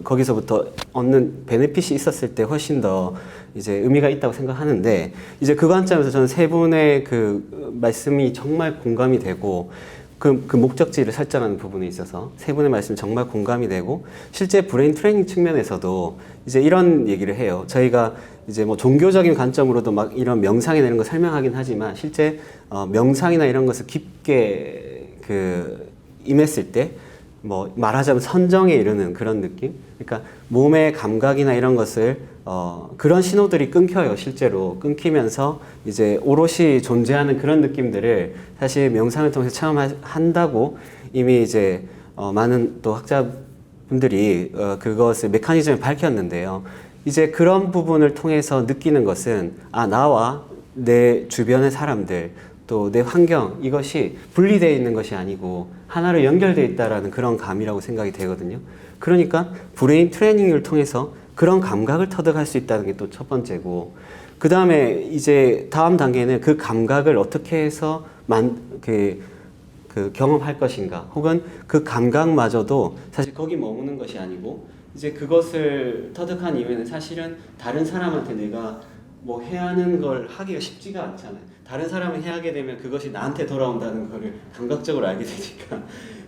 거기서부터 얻는 베네핏이 있었을 때 훨씬 더 이제 의미가 있다고 생각하는데 이제 그 관점에서 저는 세 분의 그 말씀이 정말 공감이 되고 그 목적지를 설정하는 부분에 있어서 세 분의 말씀이 정말 공감이 되고 실제 브레인 트레이닝 측면에서도 이제 이런 얘기를 해요. 저희가 이제 종교적인 관점으로도 막 이런 명상이나 이런 거 설명하긴 하지만 실제 명상이나 이런 것을 깊게 임했을 때 말하자면 선정에 이르는 그런 느낌? 그러니까 몸의 감각이나 이런 것을 그런 신호들이 끊겨요. 실제로 끊기면서 이제 오롯이 존재하는 그런 느낌들을 사실 명상을 통해서 체험한다고 이미 이제 많은 또 학자분들이 그것을 메커니즘을 밝혔는데요. 이제 그런 부분을 통해서 느끼는 것은 나와 내 주변의 사람들 또 내 환경 이것이 분리되어 있는 것이 아니고 하나로 연결되어 있다라는 그런 감이라고 생각이 되거든요. 그러니까 브레인 트레이닝을 통해서 그런 감각을 터득할 수 있다는 게 또 첫 번째고 그 다음에 이제 다음 단계는 그 감각을 어떻게 해서 경험할 것인가 혹은 그 감각마저도 사실 거기 머무는 것이 아니고 이제 그것을 터득한 이후에는 사실은 다른 사람한테 내가 해야 하는 걸 하기가 쉽지가 않잖아요. 다른 사람이 해하게 되면 그것이 나한테 돌아온다는 거를 감각적으로 알게 되니까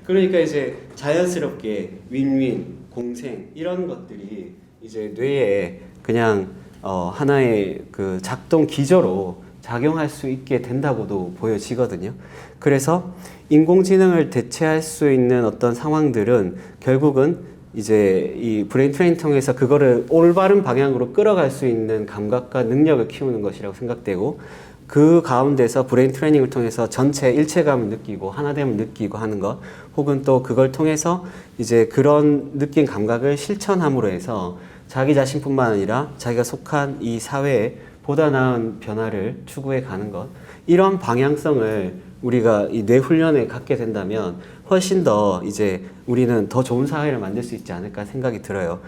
그러니까 이제 자연스럽게 윈윈, 공생 이런 것들이 이제 뇌에 그냥 하나의 그 작동 기저로 작용할 수 있게 된다고도 보여지거든요. 그래서 인공지능을 대체할 수 있는 어떤 상황들은 결국은 이제 이 브레인 트레이닝 통해서 그거를 올바른 방향으로 끌어갈 수 있는 감각과 능력을 키우는 것이라고 생각되고 그 가운데서 브레인 트레이닝을 통해서 전체 일체감을 느끼고 하나됨을 느끼고 하는 것 혹은 또 그걸 통해서 이제 그런 느낀 감각을 실천함으로 해서 자기 자신뿐만 아니라 자기가 속한 이 사회에 보다 나은 변화를 추구해 가는 것 이런 방향성을 우리가 이 뇌 훈련에 갖게 된다면 훨씬 더 이제 우리는 더 좋은 사회를 만들 수 있지 않을까 생각이 들어요.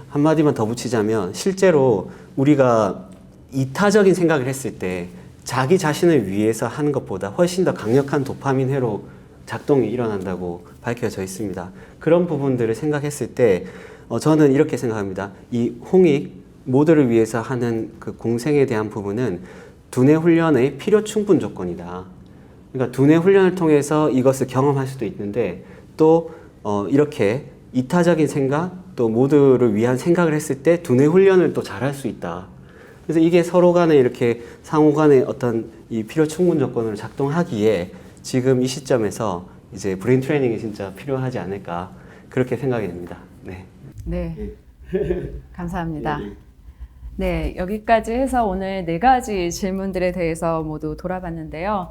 한마디만 더 붙이자면 실제로 우리가 이타적인 생각을 했을 때 자기 자신을 위해서 하는 것보다 훨씬 더 강력한 도파민 회로 작동이 일어난다고 밝혀져 있습니다. 그런 부분들을 생각했을 때 저는 이렇게 생각합니다. 이 홍익 모두를 위해서 하는 그 공생에 대한 부분은 두뇌 훈련의 필요 충분 조건이다. 그러니까 두뇌 훈련을 통해서 이것을 경험할 수도 있는데 또 이렇게 이타적인 생각 또 모두를 위한 생각을 했을 때 두뇌 훈련을 또 잘할 수 있다. 그래서 이게 서로 간에 이렇게 상호 간에 어떤 이 필요 충분 조건으로 작동하기에 지금 이 시점에서 이제 브레인 트레이닝이 진짜 필요하지 않을까 그렇게 생각이 됩니다. 네. 네. 감사합니다. 네, 여기까지 해서 오늘 4가지 질문들에 대해서 모두 돌아봤는데요.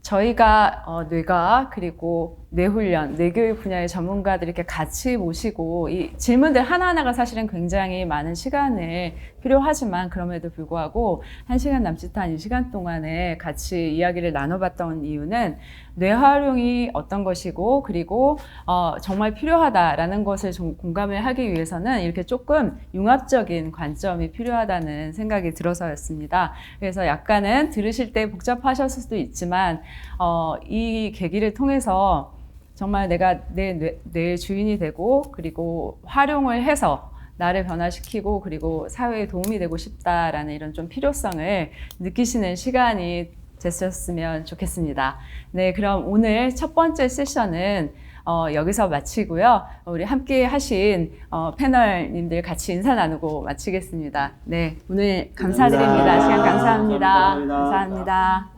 저희가 뇌과학 그리고 뇌훈련, 뇌교육 분야의 전문가들 이렇게 같이 모시고 이 질문들 하나하나가 사실은 굉장히 많은 시간을 필요하지만 그럼에도 불구하고 1시간 남짓한 이 시간 동안에 같이 이야기를 나눠봤던 이유는 뇌활용이 어떤 것이고 그리고 정말 필요하다라는 것을 좀 공감을 하기 위해서는 이렇게 조금 융합적인 관점이 필요하다는 생각이 들어서였습니다. 그래서 약간은 들으실 때 복잡하셨을 수도 있지만 이 계기를 통해서 정말 내가 내 주인이 되고 그리고 활용을 해서 나를 변화시키고 그리고 사회에 도움이 되고 싶다라는 이런 좀 필요성을 느끼시는 시간이 됐었으면 좋겠습니다. 네, 그럼 오늘 첫 번째 세션은 여기서 마치고요. 우리 함께 하신 패널님들 같이 인사 나누고 마치겠습니다. 네, 오늘 감사드립니다. 시간 감사합니다. 감사합니다.